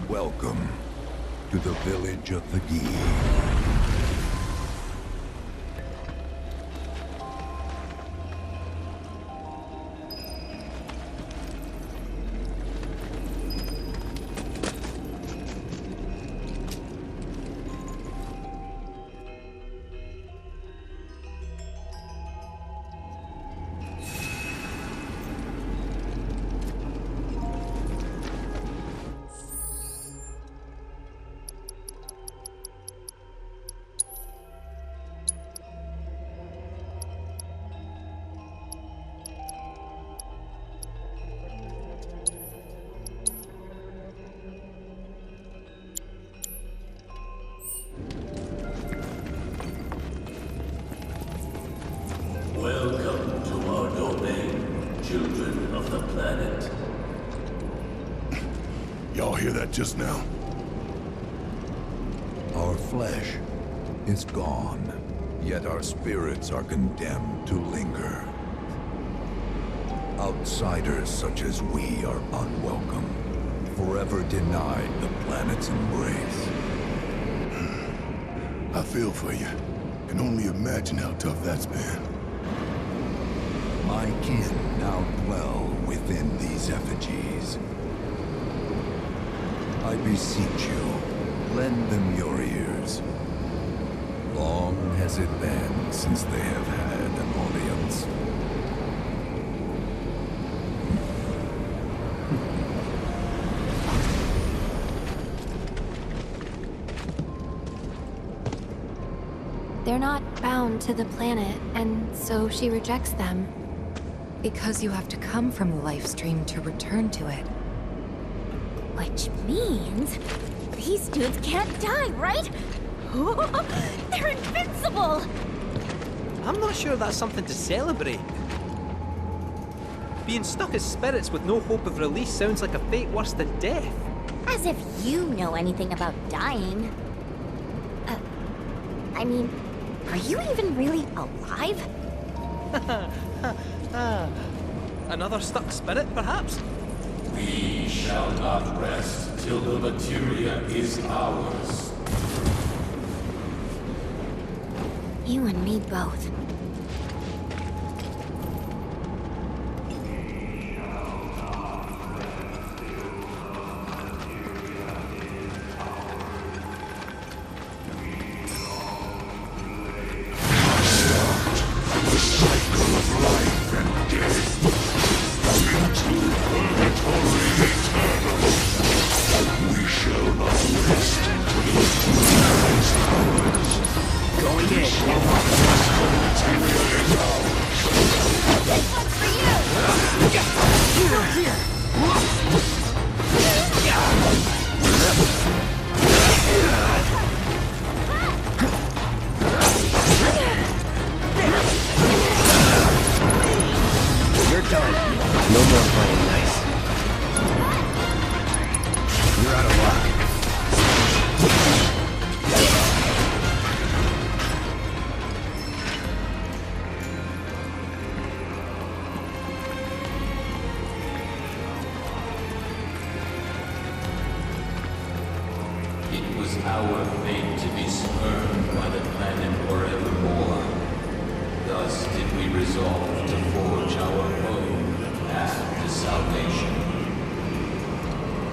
Welcome to the village of the Gi. Welcome to our domain, children of the planet. Y'all hear that just now? Our flesh is gone, yet our spirits are condemned to linger. Outsiders such as we are unwelcome, forever denied the planet's embrace. I feel for you. Can only imagine how tough that's been. My kin now dwell within these effigies. I beseech you, lend them your ears. Long has it been since they have had an audience. They're not bound to the planet, and so she rejects them. Because you have to come from the life stream to return to it. Which means these dudes can't die, right? They're invincible! I'm not sure that's something to celebrate. Being stuck as spirits with no hope of release sounds like a fate worse than death. As if you know anything about dying. I mean, are you even really alive? Another stuck spirit, perhaps? We shall not rest till the materia is ours. You and me both. Our fate to be spurned by the planet forevermore. Thus did we resolve to forge our own path to salvation.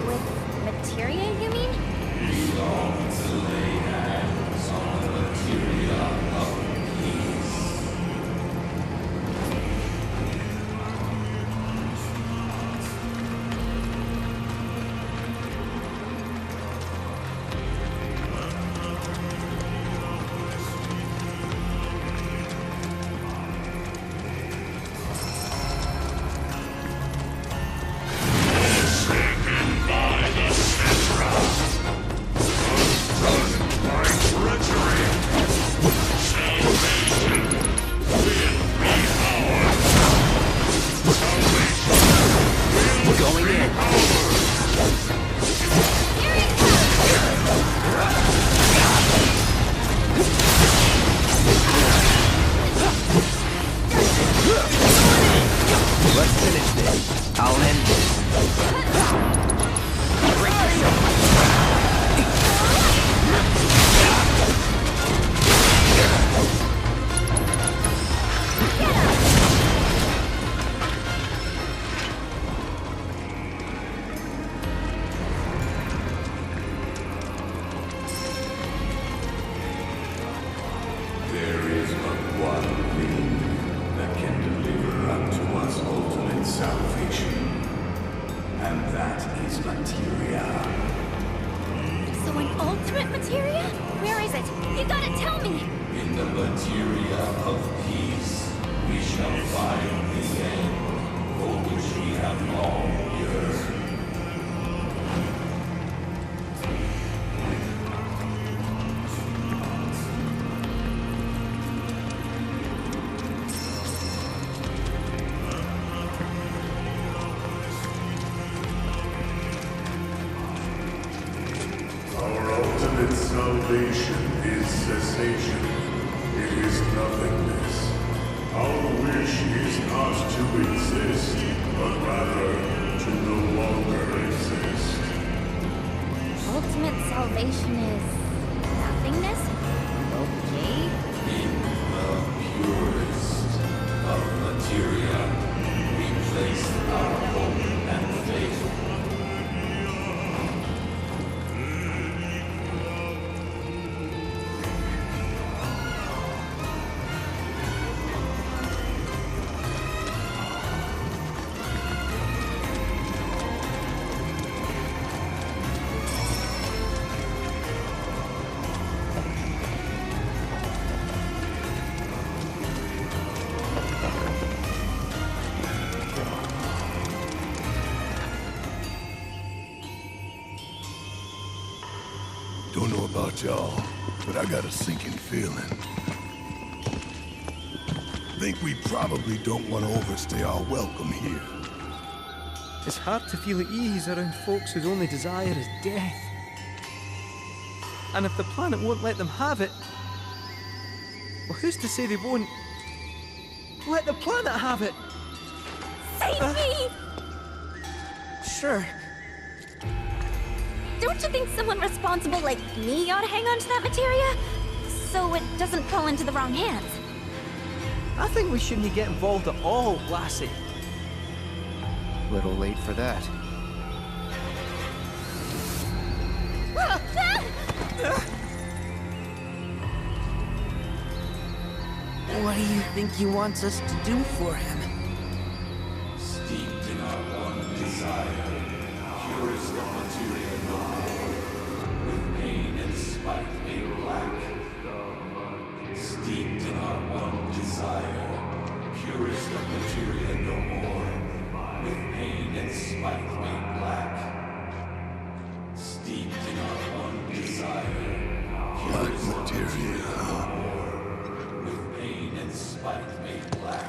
With materia, you mean? We long to lay hands on the materia of peace. Salvation is cessation. It is nothingness. Our wish is not to exist, but rather to no longer exist. Ultimate salvation is nothingness? Okay. In the purest of materia, we place our hope and faith. Don't know about y'all, but I got a sinking feeling. Think we probably don't want to overstay our welcome here. It's hard to feel at ease around folks whose only desire is death. And if the planet won't let them have it, well, who's to say they won't Let the planet have it! Save me! Sure. Don't you think someone responsible like me ought to hang on to that materia? So it doesn't fall into the wrong hands. I think we shouldn't get involved at all, Lassie. Little late for that. What do you think he wants us to do for him? Steeped in our one desire, purest of materia no more, with pain and spite made black. Steeped in our one desire, purest of materia no more, with pain and spite made black. Steeped in our one desire, purest of materia no more, with pain and spite made black.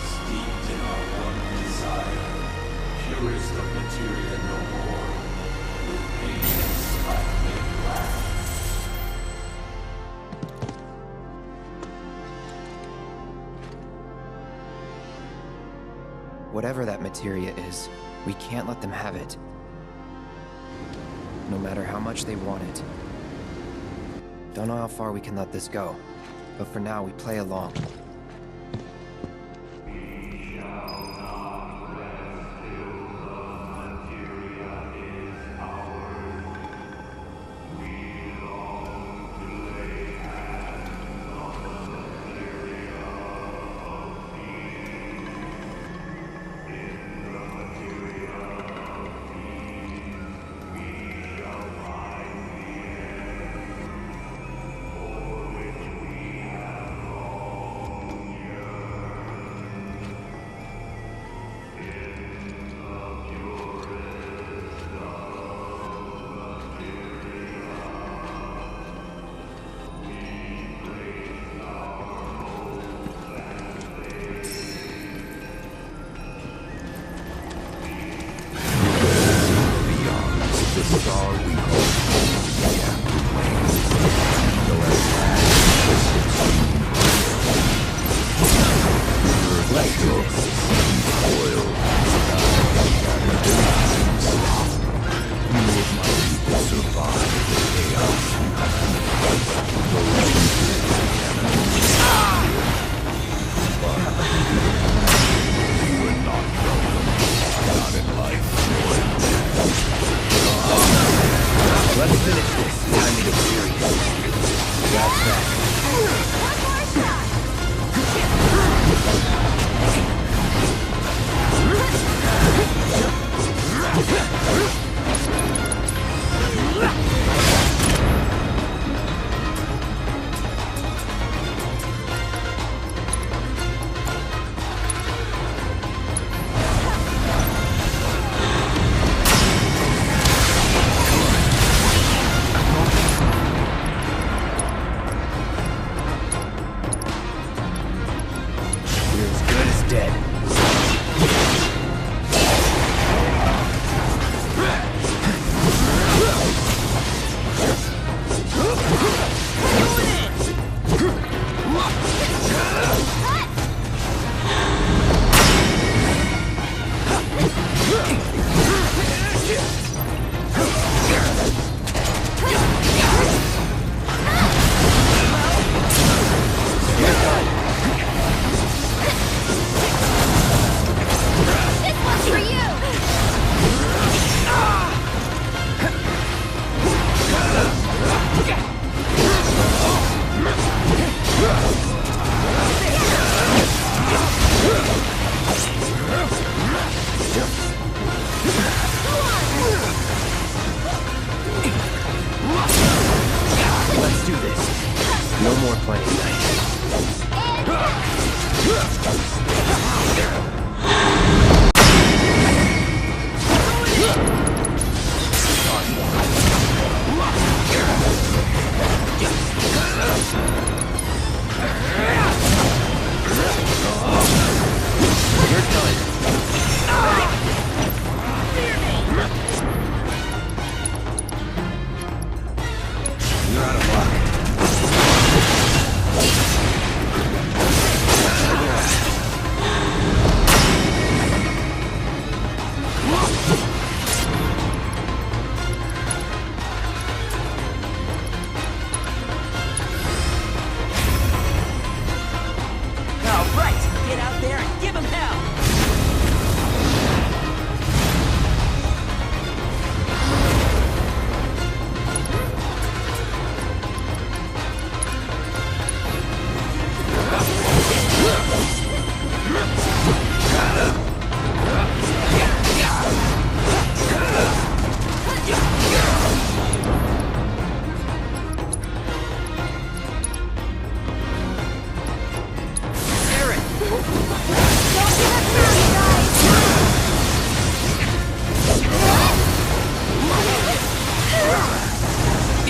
Steeped in our one desire, purest of materia no more, with pain and spite made black. Whatever that materia is, we can't let them have it. No matter how much they want it. Don't know how far we can let this go, but for now we play along.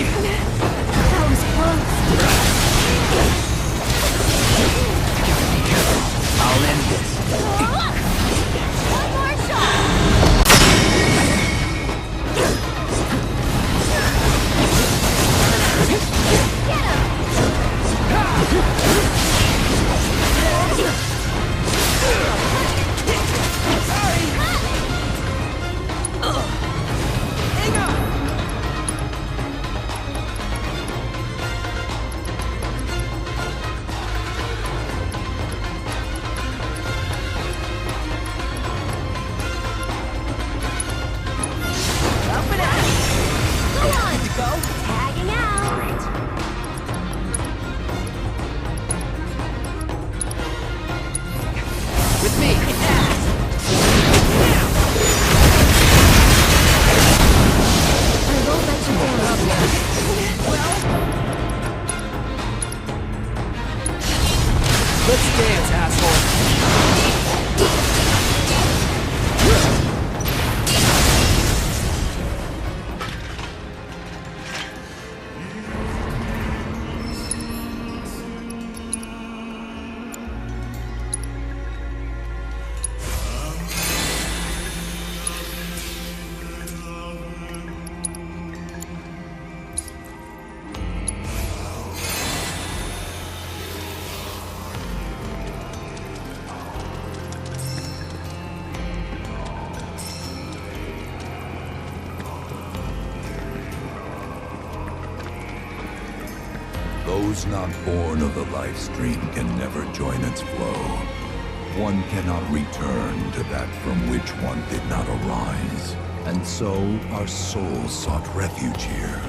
That was close. I'll end this. One more shot! Get him! Sorry! Hang on! Tagging out. With me! I won't let you down. Let's dance, asshole! Those not born of the life stream can never join its flow. One cannot return to that from which one did not arise. And so our souls sought refuge here.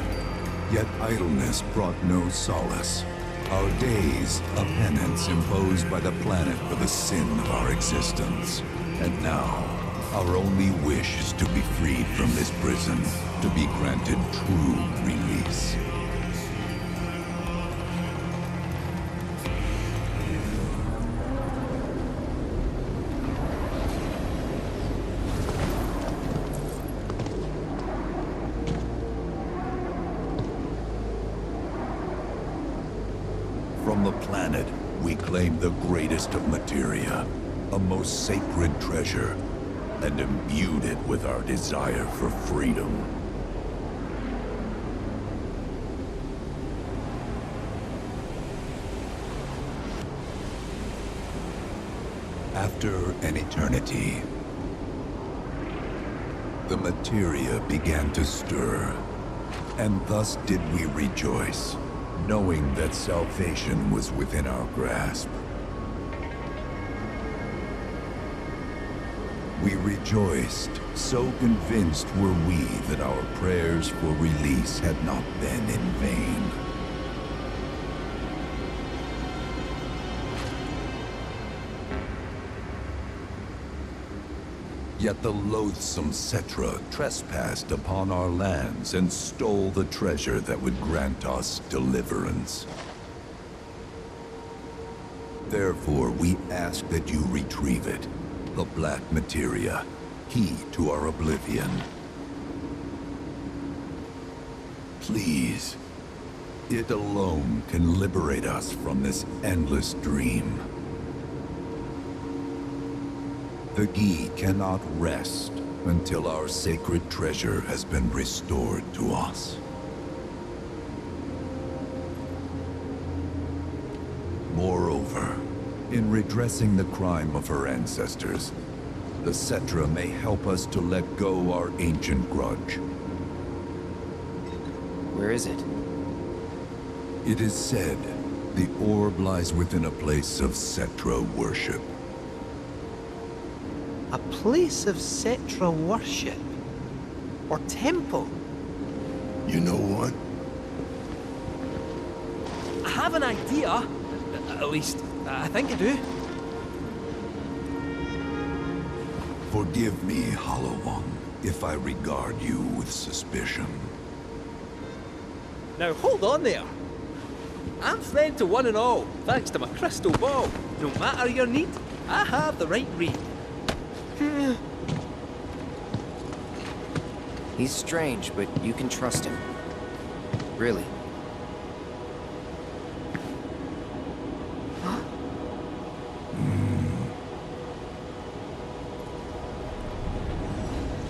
Yet idleness brought no solace. Our days, a penance imposed by the planet for the sin of our existence. And now, our only wish is to be freed from this prison, to be granted true release. From the planet, we claim the greatest of materia, a most sacred treasure, and imbued it with our desire for freedom. After an eternity, the materia began to stir, and thus did we rejoice, knowing that salvation was within our grasp. We rejoiced, so convinced were we that our prayers for release had not been in vain. Yet the loathsome Cetra trespassed upon our lands and stole the treasure that would grant us deliverance. Therefore, we ask that you retrieve it, the black materia, key to our oblivion. Please, it alone can liberate us from this endless dream. The Gi cannot rest until our sacred treasure has been restored to us. Moreover, in redressing the crime of her ancestors, the Cetra may help us to let go our ancient grudge. Where is it? It is said the orb lies within a place of Cetra worship. A place of Cetra worship? Or temple? You know what? I have an idea. At least, I think I do. Forgive me, Hollow One, if I regard you with suspicion. Now hold on there. I'm friend to one and all, thanks to my crystal ball. No matter your need, I have the right read. He's strange, but you can trust him. Really.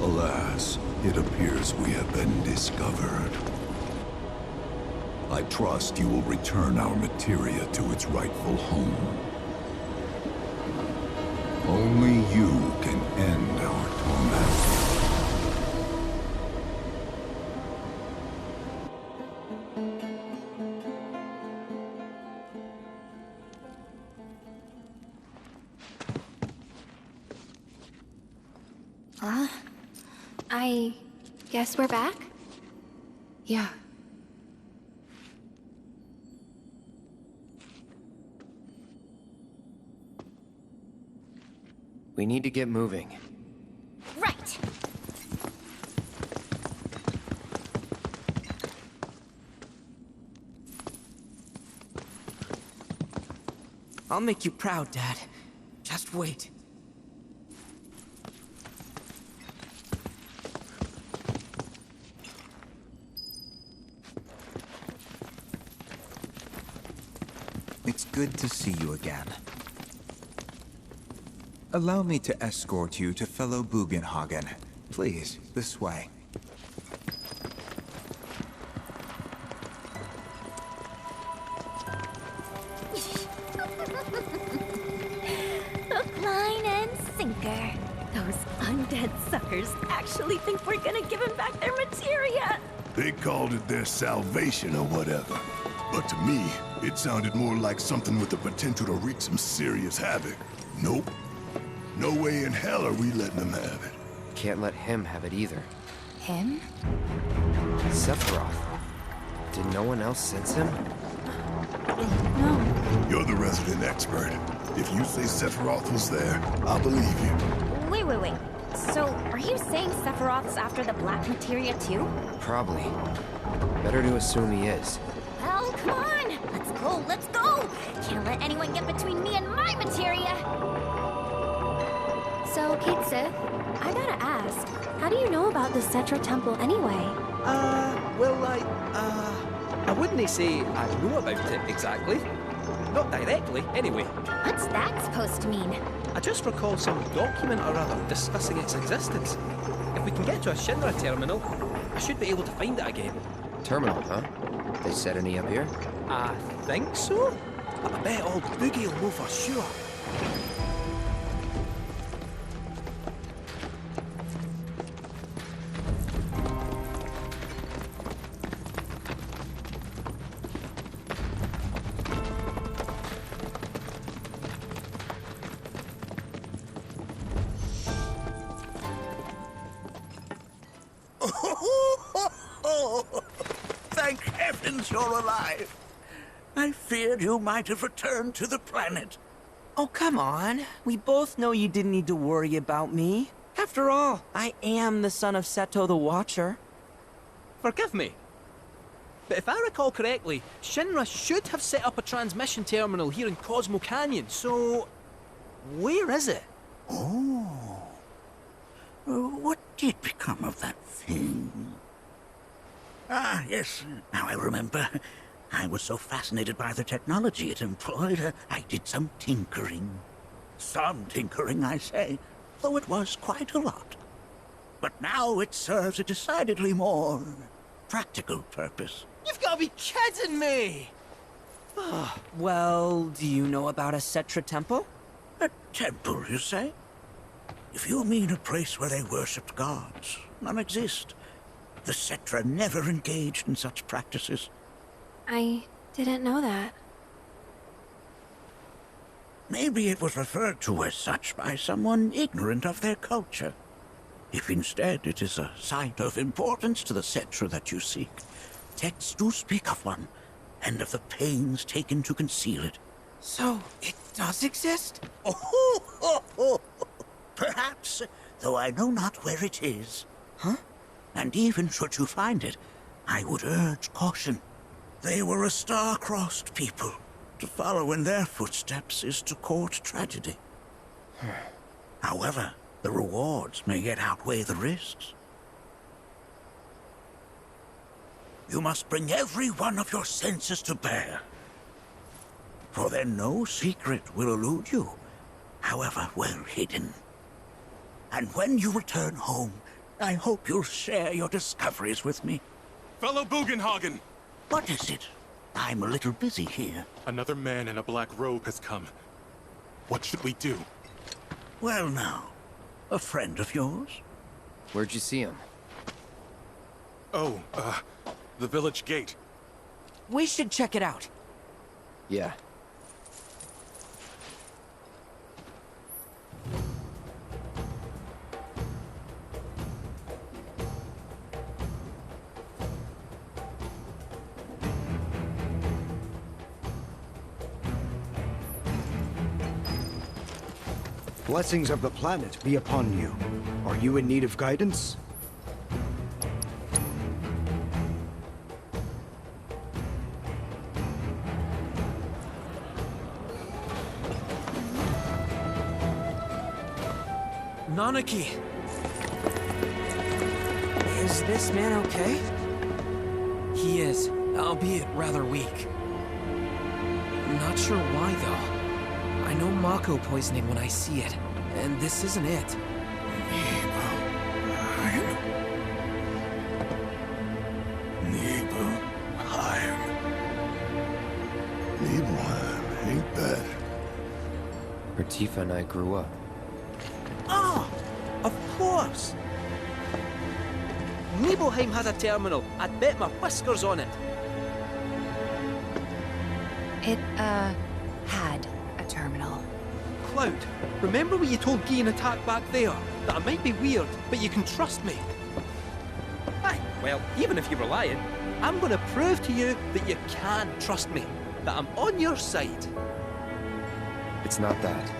Alas, it appears we have been discovered. I trust you will return our materia to its rightful home. Only you can end our torment. I guess we're back? Yeah. We need to get moving. Right. I'll make you proud, Dad. Just wait. It's good to see you again. Allow me to escort you to fellow Bugenhagen. Please, this way. Hook, line, and sinker. Those undead suckers actually think we're gonna give them back their materia. They called it their salvation or whatever. But to me, it sounded more like something with the potential to wreak some serious havoc. Nope. No way in hell are we letting them have it. Can't let him have it either. Him? Sephiroth. Did no one else sense him? No. You're the resident expert. If you say Sephiroth was there, I'll believe you. Wait. So, are you saying Sephiroth's after the black materia too? Probably. Better to assume he is. Well, come on! Let's go! Can't let anyone get between me and my materia! So, Kate Sith, I gotta ask, how do you know about the Cetra Temple anyway? Well, I wouldn't say I know about it exactly. Not directly, anyway. What's that supposed to mean? I just recall some document or other discussing its existence. If we can get to a Shinra terminal, I should be able to find it again. Terminal, huh? They set any up here? I think so. But I bet old Boogie will know for sure. Thank heavens you're alive. I feared you might have returned to the planet. Oh, come on. We both know you didn't need to worry about me. After all, I am the son of Seto the Watcher. Forgive me. But if I recall correctly, Shinra should have set up a transmission terminal here in Cosmo Canyon, so... where is it? Oh. What did become of that thing? Ah, yes, now I remember. I was so fascinated by the technology it employed, I did some tinkering. Some tinkering, I say, though it was quite a lot. But now it serves a decidedly more practical purpose. You've got to be kidding me! Well, do you know about a Cetra temple? A temple, you say? If you mean a place where they worshipped gods, none exist. The Cetra never engaged in such practices. I didn't know that. Maybe it was referred to as such by someone ignorant of their culture. If instead it is a site of importance to the Cetra that you seek, texts do speak of one, and of the pains taken to conceal it. So, it does exist? Oh, perhaps, though I know not where it is. Huh? And even should you find it, I would urge caution. They were a star-crossed people. To follow in their footsteps is to court tragedy. However, the rewards may yet outweigh the risks. you must bring every one of your senses to bear. For then no secret will elude you, however well hidden. And when you return home, I hope you'll share your discoveries with me. Fellow Bugenhagen! What is it? I'm a little busy here. Another man in a black robe has come. What should we do? Well now, a friend of yours? Where'd you see him? Oh, the village gate. We should check it out. Yeah. Blessings of the planet be upon you. Are you in need of guidance? Nanaki! Is this man okay? He is, albeit rather weak. Not sure why, though. I know Mako poisoning when I see it, and this isn't it. Nibelheim, ain't bad. Where Tifa and I grew up. Ah! Of course! Nibelheim has a terminal. I'd bet my whiskers on it. It, had a terminal. Cloud, remember what you told Guy in Attack back there? That I might be weird, but you can trust me. Aye, well, even if you were lying, I'm gonna prove to you that you can trust me. That I'm on your side. It's not that.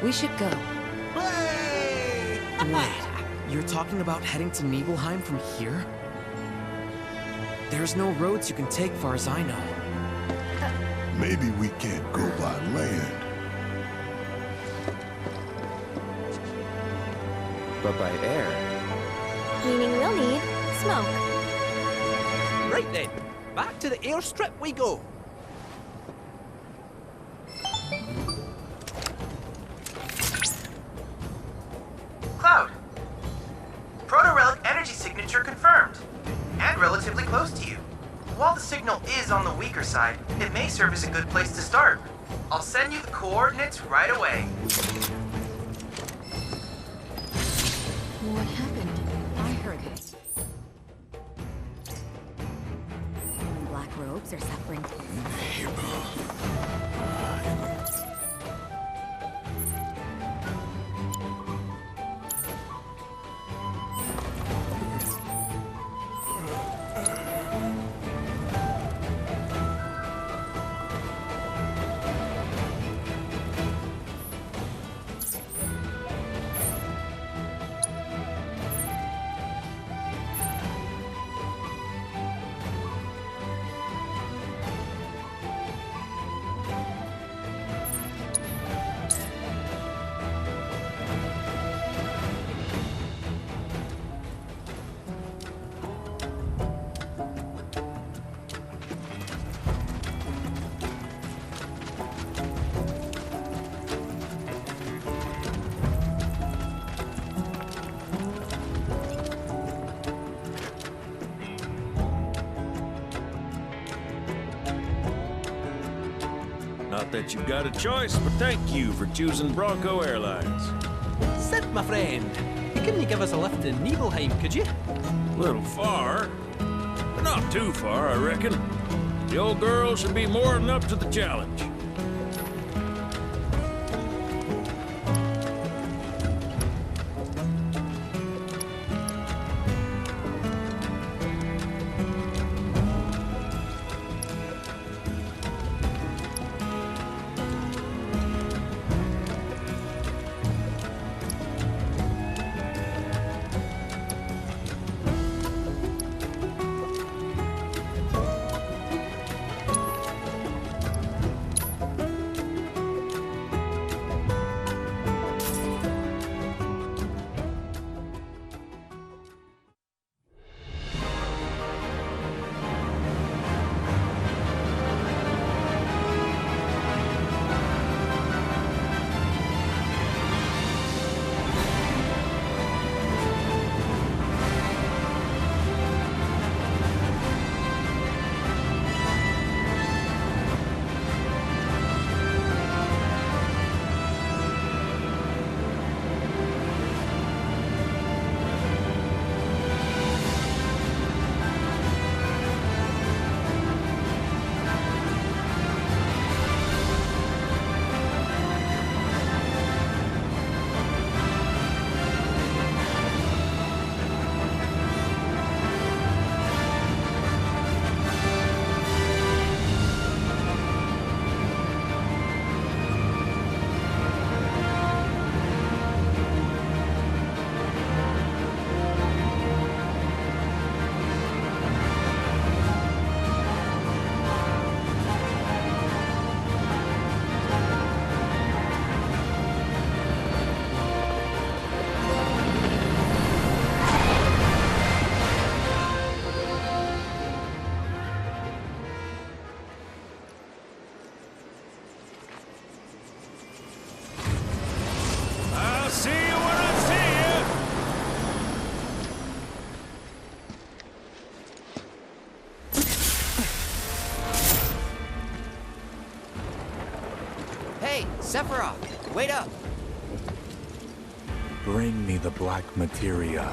We should go. Wait, you're talking about heading to Nibelheim from here? There's no roads you can take far as I know. Maybe we can't go by land. But by air. Meaning we'll need smoke. Right then, back to the airstrip we go. Cloud. Proto-relic energy signature confirmed. And relatively close to you. While the signal is on the weaker side, it may serve as a good place to start. I'll send you the coordinates right away. What happened? I heard it. Black robes are suffering. Not that you've got a choice, but thank you for choosing Bronco Airlines. Sid, my friend, you couldn't give us a lift to Nibelheim, could you? Little far, but not too far, I reckon. The old girl should be more than up to the challenge. Sephiroth, wait up! Bring me the black materia.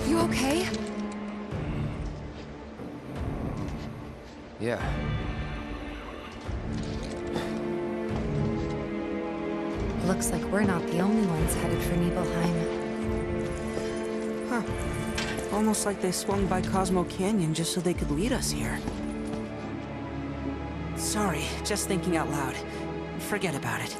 You okay? Yeah. Looks like we're not the only ones headed for Nibelheim. Huh. Almost like they swung by Cosmo Canyon just so they could lead us here. Sorry, just thinking out loud. Forget about it.